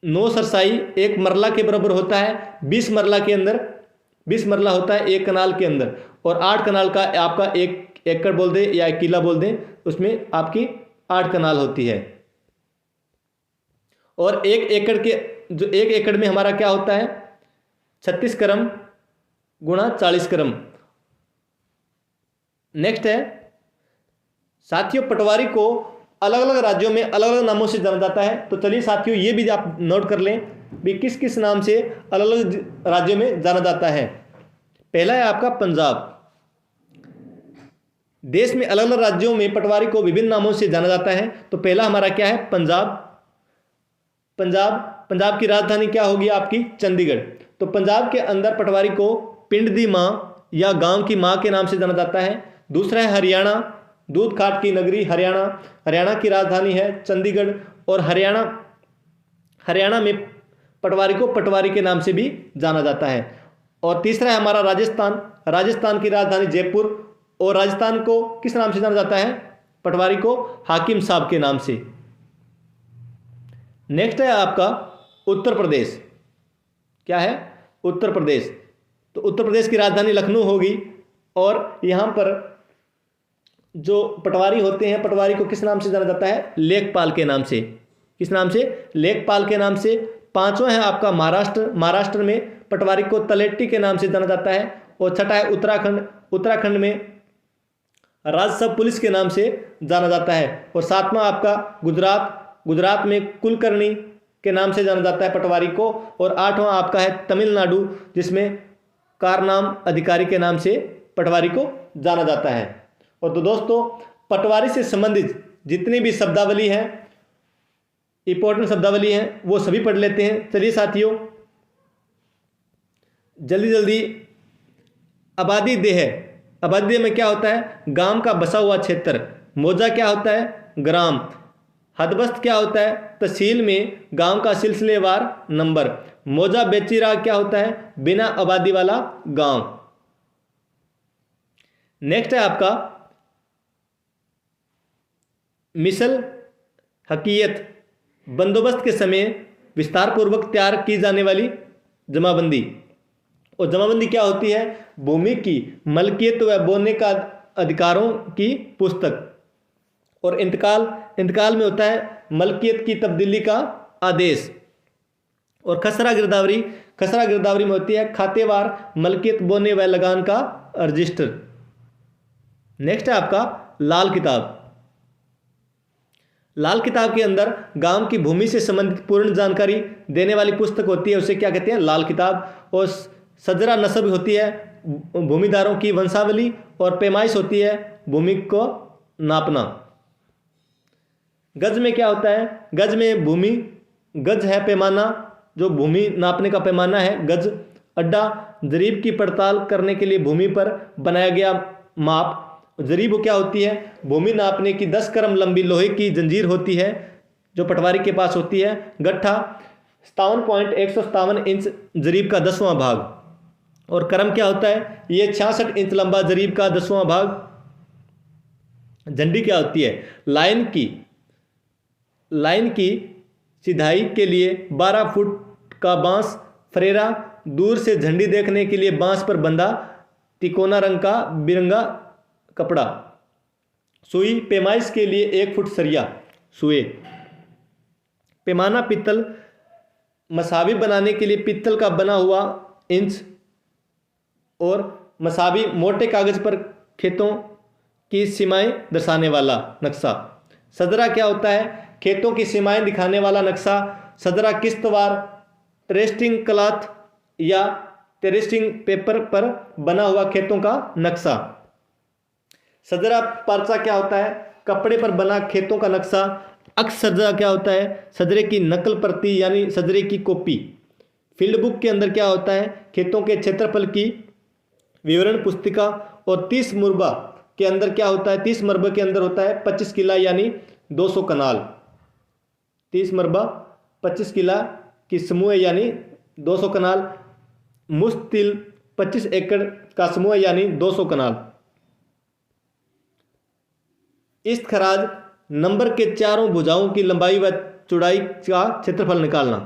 9 सरसाई 1 मरला के बराबर होता है। 20 मरला के अंदर 20 मरला होता है 1 कनाल के अंदर, और 8 कनाल का आपका 1 एकड़ बोल दें या 1 किला बोल दें, उसमें आपकी 8 कनाल होती है। और 1 एकड़ में हमारा क्या होता है? 36 करम गुणा 40 करम। नेक्स्ट है साथियों, पटवारी को अलग अलग राज्यों में अलग अलग नामों से जाना जाता है। तो चलिए साथियों, ये भी आप नोट कर लें भी किस किस नाम से अलग अलग राज्यों में जाना जाता है। पहला है आपका पंजाब। देश में अलग अलग राज्यों में पटवारी को विभिन्न नामों से जाना जाता है। तो पहला हमारा क्या है? पंजाब की राजधानी क्या होगी आपकी? चंडीगढ़। तो पंजाब के अंदर पटवारी को पिंड दी माँ या गांव की माँ के नाम से जाना जाता है। दूसरा है हरियाणा। दूध खाट की नगरी हरियाणा, हरियाणा की राजधानी है चंडीगढ़। और हरियाणा में पटवारी को पटवारी के नाम से भी जाना जाता है। और तीसरा है हमारा राजस्थान, राजस्थान की राजधानी जयपुर। और राजस्थान को किस नाम से जाना जाता है? पटवारी को हाकिम साहब के नाम से। नेक्स्ट है आपका उत्तर प्रदेश। क्या है? उत्तर प्रदेश। तो उत्तर प्रदेश की राजधानी लखनऊ होगी। और यहाँ पर जो पटवारी होते हैं, पटवारी को किस नाम से जाना जाता है? लेखपाल के नाम से। किस नाम से? लेखपाल के नाम से। पांचवा है आपका महाराष्ट्र, महाराष्ट्र में पटवारी को तलेट्टी के नाम से जाना जाता है। और छठा है उत्तराखंड, उत्तराखंड में राजसभा पुलिस के नाम से जाना जाता है। और सातवां आपका गुजरात, गुजरात में कुलकर्णी के नाम से जाना जाता है पटवारी को। और आठवां आपका है तमिलनाडु, जिसमें कारनाम अधिकारी के नाम से पटवारी को जाना जाता है। और तो दोस्तों, पटवारी से संबंधित जितनी भी शब्दावली है, इंपॉर्टेंट शब्दावली है, वो सभी पढ़ लेते हैं। चलिए साथियों, जल्दी जल्दी। आबादी देह, आबादी देह में क्या होता है? गांव का बसा हुआ क्षेत्र। मौजा क्या होता है? ग्राम। हदबस्त क्या होता है? तहसील में गांव का सिलसिलेवार नंबर। मौजा बेचिरा क्या होता है? बिना आबादी वाला गांव। नेक्स्ट है आपका मिसल हकीयत, बंदोबस्त के समय विस्तार पूर्वक तैयार की जाने वाली जमाबंदी। और जमाबंदी क्या होती है? भूमि की मलकियत व बोने का अधिकारों की पुस्तक। और इंतकाल, इंतकाल में होता है मलकियत की तब्दीली का आदेश। और खसरा गिरदावरी, खसरा गिरदावरी में होती है खातेवार मलकियत बोने व लगान का रजिस्टर। नेक्स्ट है आपका लाल किताब। लाल किताब के अंदर गांव की भूमि से संबंधित पूर्ण जानकारी देने वाली पुस्तक होती है, उसे क्या कहते हैं? लाल किताब। और सजरा नस्ब होती है भूमिदारों की वंशावली। और पैमाइश होती है भूमि को नापना। गज में क्या होता है? गज में भूमि, गज है पैमाना, जो भूमि नापने का पैमाना है गज। अड्डा, जरीब की पड़ताल करने के लिए भूमि पर बनाया गया माप। जरीब क्या होती है? भूमि नापने की 10 क्रम लंबी लोहे की जंजीर होती है, जो पटवारी के पास होती है। गट्ठा 57.157 इंच जरीब का 10वां भाग। और क्रम क्या होता है? ये 66 इंच लंबा जरीब का 10वां भाग। झंडी क्या होती है? लाइन की सिधाई के लिए 12 फुट का बांस फरेरा, दूर से झंडी देखने के लिए बांस पर बंधा तिकोना रंग का बिरंगा कपड़ा। सुई, पैमाइश के लिए 1 फुट सरिया सुए। पैमाना पित्तल, मसावी बनाने के लिए पित्तल का बना हुआ इंच। और मसावी, मोटे कागज पर खेतों की सीमाएं दर्शाने वाला नक्शा। सदरा क्या होता है? खेतों की सीमाएं दिखाने वाला नक्शा। सदरा किस्तवार ट्रेस्टिंग क्लॉथ या ट्रेस्टिंग पेपर पर बना हुआ खेतों का नक्शा। सदरा पर्चा क्या होता है? कपड़े पर बना खेतों का नक्शा। अक्ष सदरा क्या होता है? सदरे की नकल प्रति यानी सदरे की कॉपी। फील्ड बुक के अंदर क्या होता है? खेतों के क्षेत्रफल की विवरण पुस्तिका। और 30 मुरबा के अंदर क्या होता है? 30 मरबे के अंदर होता है 25 किला यानी 200 कनाल। 30 मरबा 25 किला की समूह यानी 200 कनाल। मुस्तिल 25 एकड़ का समूह यानी 200 कनाल। इस खराज नंबर के चारों भुजाओं की लंबाई व चौड़ाई का क्षेत्रफल निकालना।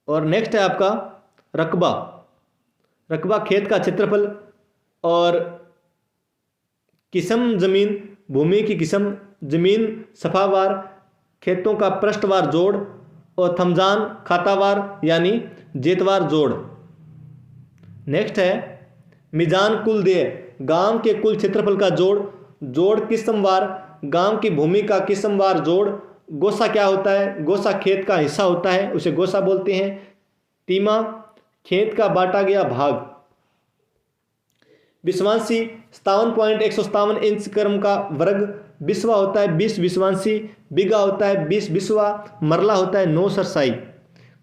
और नेक्स्ट है आपका रकबा। रकबा खेत का क्षेत्रफल। और किस्म जमीन, भूमि की किस्म, जमीन सफावार, खेतों का पृष्ठवार जोड़। और थमजान खातावार यानी जेतवार जोड़। नेक्स्ट है मिजान कुल देय, गांव के कुल क्षेत्रफल का जोड़। जोड़ किस्मवार, गांव की भूमि का किस्मवार जोड़। गोसा क्या होता है? गोसा खेत का हिस्सा होता है, उसे गोसा बोलते हैं। तीमा खेत का बांटा गया भाग। विश्वांशी 57.157 इंच क्रम का वर्ग। बिस्वा होता है 20 विश्वांशी। बीघा होता है 20 बिस्वा। मरला होता है 9 सरसाई।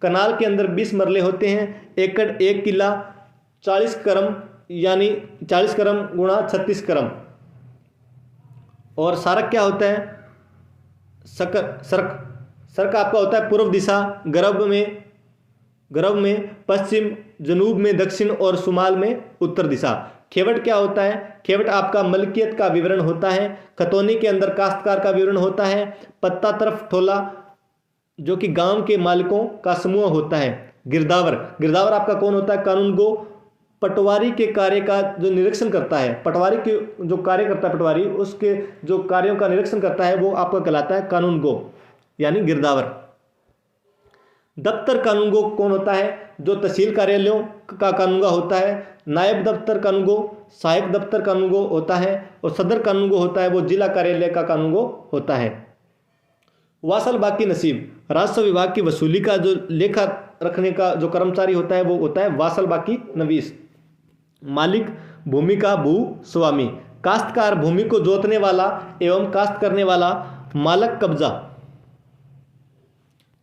कनाल के अंदर 20 मरले होते हैं। एकड़ 1 किला 40 क्रम यानी 40 क्रम गुणा 36 क्रम। और सारक क्या होता है? सर्क सर्क आपका होता है पूर्व दिशा, गर्भ में पश्चिम, जनूब में दक्षिण और शुमाल में उत्तर दिशा। खेवट क्या होता है? खेवट आपका मलकियत का विवरण होता है। खतौनी के अंदर काश्तकार का विवरण होता है। पत्ता तरफ ठोला जो कि गांव के मालिकों का समूह होता है। गिरदावर आपका कौन होता है? कानूनगो, पटवारी के कार्य का जो निरीक्षण करता है, पटवारी के जो कार्य करता है, पटवारी उसके जो कार्यों का निरीक्षण करता है वो आपका कहलाता है कानूनगो यानी गिरदावर। दफ्तर कानूनगो कौन होता है? जो तहसील कार्यालयों का कानूनगो होता है। नायब दफ्तर कानूनगो, सहायक दफ्तर कानूनगो होता है। और सदर कानूनगो होता है वो जिला कार्यालय का कानूनगो होता है। वासल बाकी नसीब, राजस्व विभाग की वसूली का जो लेखा रखने का जो कर्मचारी होता है वो होता है वासल बाकी नवीस। मालिक भूमि का भू स्वामी, काश्तकार भूमि को जोतने वाला एवं काश्त करने वाला। मालक कब्जा,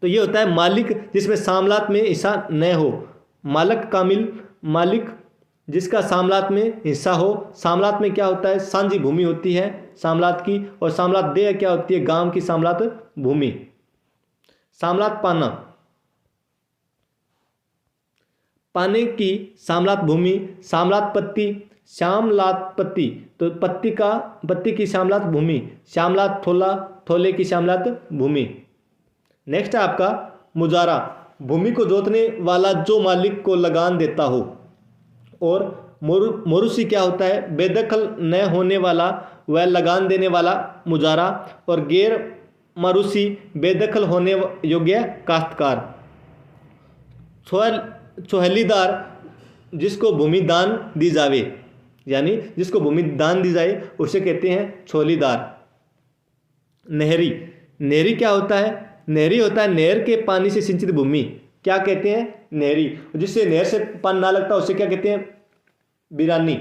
तो ये होता है मालिक जिसमें सामलात में हिस्सा न हो। मालक कामिल, मालिक जिसका सामलात में हिस्सा हो। सामलात में क्या होता है? सांझी भूमि होती है सामलात की। और सामलात देय क्या होती है? गांव की सामलात भूमि। सामलात पाना, पाने की सामलात भूमि। सामलात पत्ती, श्यामलात पत्ती, तो पत्ती की श्यामलात भूमि। श्यामलात थोला, थोले की श्यामलात भूमि। नेक्स्ट है आपका मुजारा, भूमि को जोतने वाला जो मालिक को लगान देता हो। और मोरूसी क्या होता है? बेदखल न होने वाला व लगान देने वाला मुजारा। और गैर मारूसी बेदखल होने योग्य काश्तकार। छोहलीदार जिसको भूमि दान दी जावे, यानी जिसको भूमि दान दी जाए उसे कहते हैं छोहलीदार। नहरी क्या होता है? नहरी होता है नहर के पानी से सिंचित भूमि। क्या कहते हैं? नहरी। जिससे नहर से पानी ना लगता उसे क्या कहते हैं? बिरानी।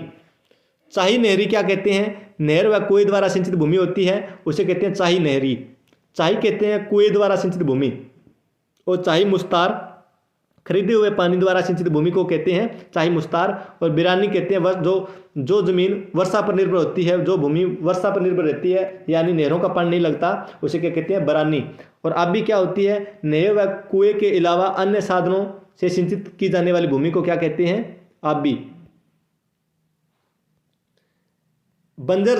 चाही नहरी क्या कहते हैं? नहर व कुएं द्वारा सिंचित भूमि होती है उसे कहते हैं चाही नहरी। चाही कहते हैं कुएं द्वारा सिंचित भूमि। और चाही मुस्तार, खरीदे हुए पानी द्वारा सिंचित भूमि को कहते हैं चाही मुस्तार। और बिरानी कहते हैं जो जमीन वर्षा पर निर्भर होती है, जो भूमि वर्षा पर निर्भर रहती है यानी नहरों का पानी नहीं लगता उसे क्या कहते हैं? बरानी। और आबी क्या होती है? नहर व कुएं के अलावा अन्य साधनों से सिंचित की जाने वाली भूमि को क्या कहते हैं? आबी। बंजर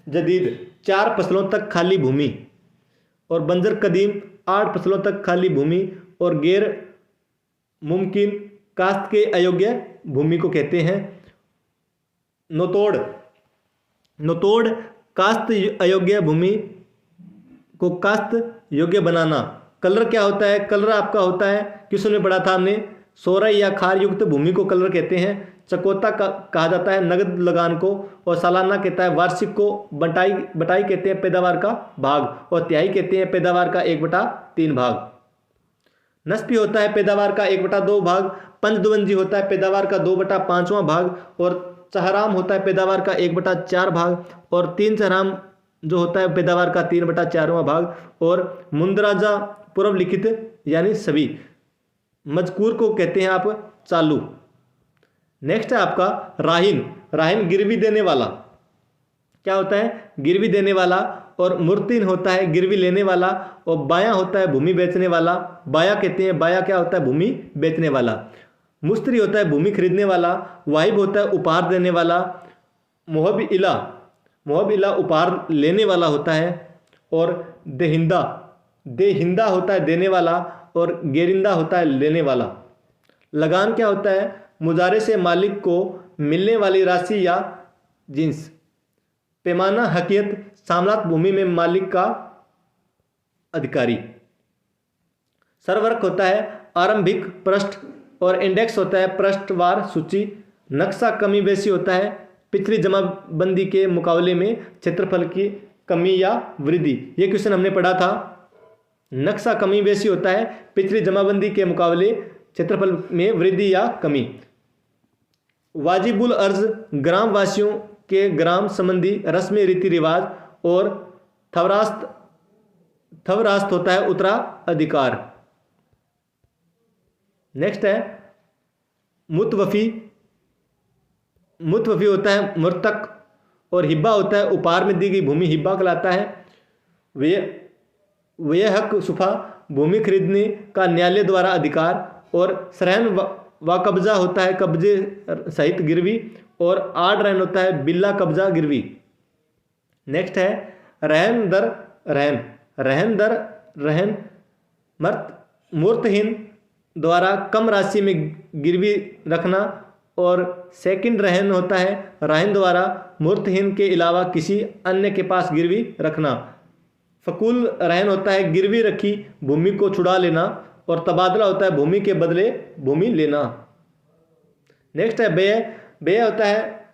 जदीद 4 फसलों तक खाली भूमि। और बंजर कदीम 8 फसलों तक खाली भूमि। और गैर मुमकिन काश्त के अयोग्य भूमि को कहते हैं नोतोड़ काश्त अयोग्य भूमि को काश्त योग्य बनाना। कलर क्या होता है? कलर आपका होता है, किसने में पढ़ा था हमने? सोरई या खार युक्त भूमि को कलर कहते हैं। चकोता कहा जाता है नगद लगान को। और सालाना कहता है वार्षिक को। बटाई कहते हैं पैदावार का भाग। और तिहाई कहते हैं पैदावार का 1/3 भाग। नस्पी होता है पैदावार का 1/2 भाग। पंचदुवंजी होता है पैदावार का 2/5वां भाग। और चहराम होता है पैदावार का 1/4 भाग। और 3 चहराम जो होता है पैदावार का 3/4वां भाग। और मुंदराजा पूर्व लिखित यानी सभी। मजकूर को कहते हैं आप चालू। नेक्स्ट है आपका राहिन गिरवी देने वाला। क्या होता है? गिरवी देने वाला। और मुर्तिन होता है गिरवी लेने वाला। और बाया होता है भूमि बेचने वाला। बाया कहते हैं, बाया क्या होता है? भूमि बेचने वाला। मुस्त्री होता है भूमि खरीदने वाला। वाहिब होता है उपहार देने वाला। मोहब इला उपहार लेने वाला होता है। और देहिंदा होता है देने वाला। और गेरिंदा होता है लेने वाला। लगान क्या होता है? मुजारे से मालिक को मिलने वाली राशि या जिन्स। पैमाना हकीयत सामलात भूमि में मालिक का अधिकारी। सर्वर्क होता है आरंभिक पृष्ठ। और इंडेक्स होता है पृष्ठवार सूची। नक्शा कमी बेसी होता है पिछली जमाबंदी के मुकाबले में क्षेत्रफल की कमी या वृद्धि। ये क्वेश्चन हमने पढ़ा था। नक्शा कमी बेसी होता है पिछली जमाबंदी के मुकाबले क्षेत्रफल में वृद्धि या कमी। वाजिबुल अर्ज ग्राम वासियों के ग्राम संबंधी रस्में रीति रिवाज। और थवरास्त होता है उत्तराधिकार। नेक्स्ट है मुतवफी होता है मृतक और हिब्बा होता है उपहार में दी गई भूमि हिब्बा कहलाता है। वे हक सुफा भूमि खरीदने का न्यायालय द्वारा अधिकार। और सरहन व कब्जा होता है कब्जे सहित गिरवी। और आड़ रहन होता है बिल्ला कब्जा गिरवी। नेक्स्ट है रहन दर रहन। रहन दर रहन मूर्तहीन द्वारा कम राशि में गिरवी रखना। और सेकंड रहन होता है राहन द्वारा मूर्तहीन के अलावा किसी अन्य के पास गिरवी रखना। फकूल रहन होता है गिरवी रखी भूमि को छुड़ा लेना। और तबादला होता है भूमि के बदले भूमि लेना। नेक्स्ट है बेय। बेय होता है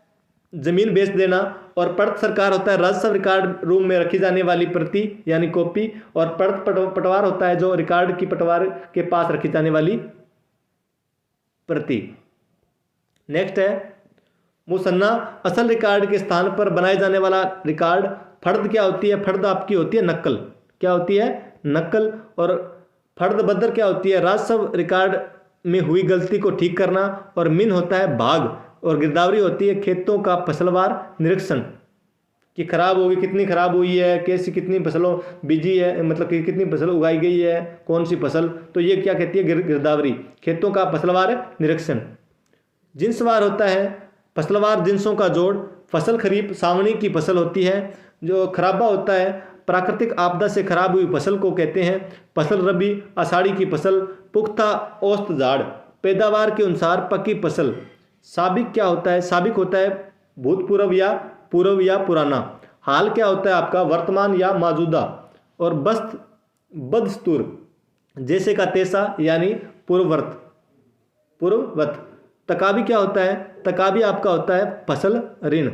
जमीन बेच देना। और पड़त सरकार होता है राजस्व रिकॉर्ड रूम में रखी जाने वाली प्रति यानी कॉपी। और पड़त पटवार होता है जो रिकॉर्ड की पटवार के पास रखी जाने वाली प्रति। नेक्स्ट है मुसन्ना असल रिकॉर्ड के स्थान पर बनाए जाने वाला रिकॉर्ड। फर्द क्या होती है? फर्द आपकी होती है नकल। क्या होती है? नकल। और फर्द बदर क्या होती है? राजस्व रिकॉर्ड में हुई गलती को ठीक करना। और मिन होता है भाग। और गिरदावरी होती है खेतों का फसलवार निरीक्षण कि खराब होगी कितनी खराब हुई है, कैसी कितनी फसलों बीजी है, मतलब कि कितनी फसल उगाई गई है, कौन सी फसल। तो ये क्या कहती है? गिरदावरी खेतों का फसलवार निरीक्षण। जिन्सवार होता है फसलवार जिन्सों का जोड़। फसल खरीफ सावणी की फसल होती है। जो खराबा होता है प्राकृतिक आपदा से खराब हुई फसल को कहते हैं। फसल रबी आषाढ़ी की फसल। पुख्ता औसत झाड़ पैदावार के अनुसार पकी फसल। साबिक क्या होता है? साबिक होता है भूतपूर्व या पूर्व या पुराना। हाल क्या होता है आपका? वर्तमान या मौजूदा। और बस्त बदस्तूर जैसे का तैसा यानी पूर्ववत। तकाबी क्या होता है? तकाबी आपका होता है फसल ऋण।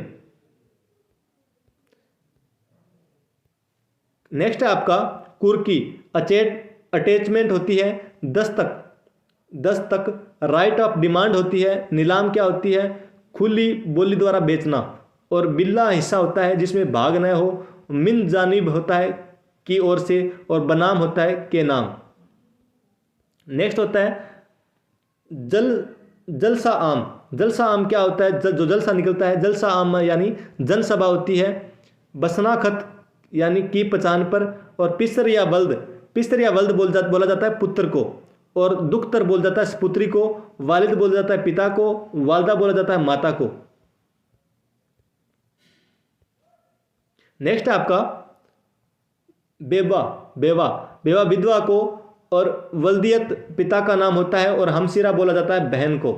नेक्स्ट है आपका कुर्की अटैचमेंट होती है। दस्तक राइट ऑफ डिमांड होती है। नीलाम क्या होती है? खुली बोली द्वारा बेचना। और बिल्ला हिस्सा होता है जिसमें भाग न हो। मिन जानिब होता है की ओर से। और बनाम होता है के नाम। नेक्स्ट होता है जलसा आम। जलसा आम क्या होता है? जो जलसा निकलता है जलसा आम यानी जनसभा होती है। बसनाखत यानी की पहचान पर। और पिस्तर या वल्द बोला जाता है पुत्र को। और दुख्तर बोल जाता है पुत्री को। वालिद बोला जाता है पिता को। वालदा बोला जाता है माता को। नेक्स्ट है आपका बेवा विधवा को। और वल्दियत पिता का नाम होता है। और हमसिरा बोला जाता है बहन को।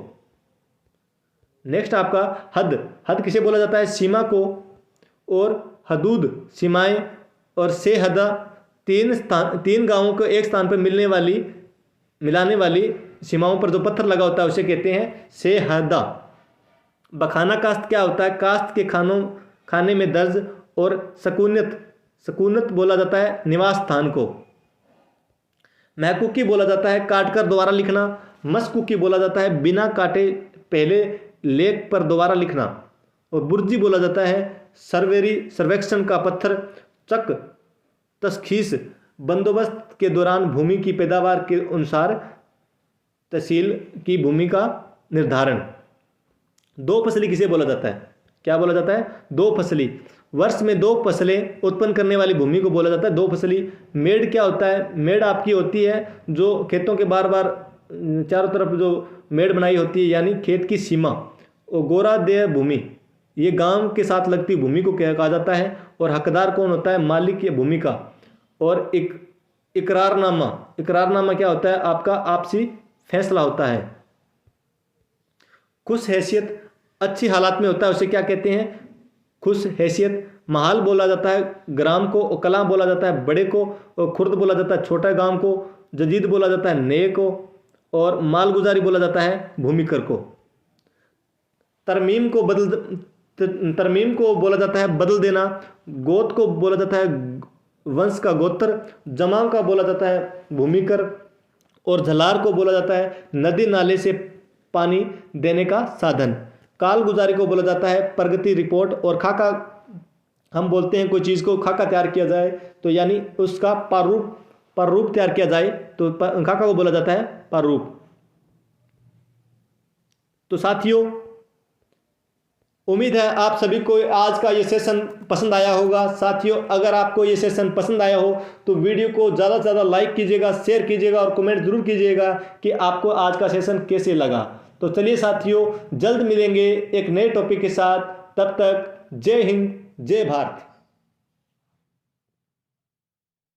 नेक्स्ट आपका हद किसे बोला जाता है? सीमा को। और हदूद सीमाएं। और सेहदा तीन गांवों को एक स्थान पर मिलाने वाली सीमाओं पर जो पत्थर लगा होता है उसे कहते हैं सेहदा। बखाना कास्त क्या होता है? कास्त के खाने में दर्ज। और सकूनत बोला जाता है निवास स्थान को। महकूकी बोला जाता है काटकर दोबारा लिखना। मस्कुकी बोला जाता है बिना काटे पहले लेख पर दोबारा लिखना। और बुर्जी बोला जाता है सर्वेक्षण का पत्थर। चक तस्खीस बंदोबस्त के दौरान भूमि की पैदावार के अनुसार तहसील की भूमि का निर्धारण। दो फसली किसे बोला जाता है? क्या बोला जाता है? दो फसली। वर्ष में दो फसलें उत्पन्न करने वाली भूमि को बोला जाता है दो फसली। मेड़ क्या होता है? मेड़ आपकी होती है जो खेतों के बार बार चारों तरफ जो मेड़ बनाई होती है यानी खेत की सीमा। और गोरा देय भूमि ये गांव के साथ लगती भूमि को कहा जाता है। और हकदार कौन होता है? मालिक या भूमि का। और इकरारनामा क्या होता है? आपका आपसी फैसला होता है। खुश हैसियत अच्छी हालात में होता है उसे क्या कहते हैं? खुश हैसियत। महाल बोला जाता है ग्राम को। और कलां बोला जाता है बड़े को। और खुर्द बोला जाता है छोटा गांव को। जदीद बोला जाता है नए को। और मालगुजारी बोला जाता है भूमिकर को। तरमीम को बोला जाता है बदल देना। गोत को बोला जाता है वंश का गोत्र। जमाव का बोला जाता है भूमिकर। और झलार को बोला जाता है नदी नाले से पानी देने का साधन। कालगुजारी को बोला जाता है प्रगति रिपोर्ट। और खाका हम बोलते हैं कोई चीज़ को खाका तैयार किया जाए तो यानी उसका प्रारूप तैयार किया जाए तो खाका को बोला जाता है प्रारूप। तो साथियों उम्मीद है आप सभी को आज का ये सेशन पसंद आया होगा। साथियों, अगर आपको ये सेशन पसंद आया हो तो वीडियो को ज़्यादा से ज़्यादा लाइक कीजिएगा, शेयर कीजिएगा और कमेंट ज़रूर कीजिएगा कि आपको आज का सेशन कैसे लगा। तो चलिए साथियों, जल्द मिलेंगे एक नए टॉपिक के साथ। तब तक जय हिंद, जय भारत।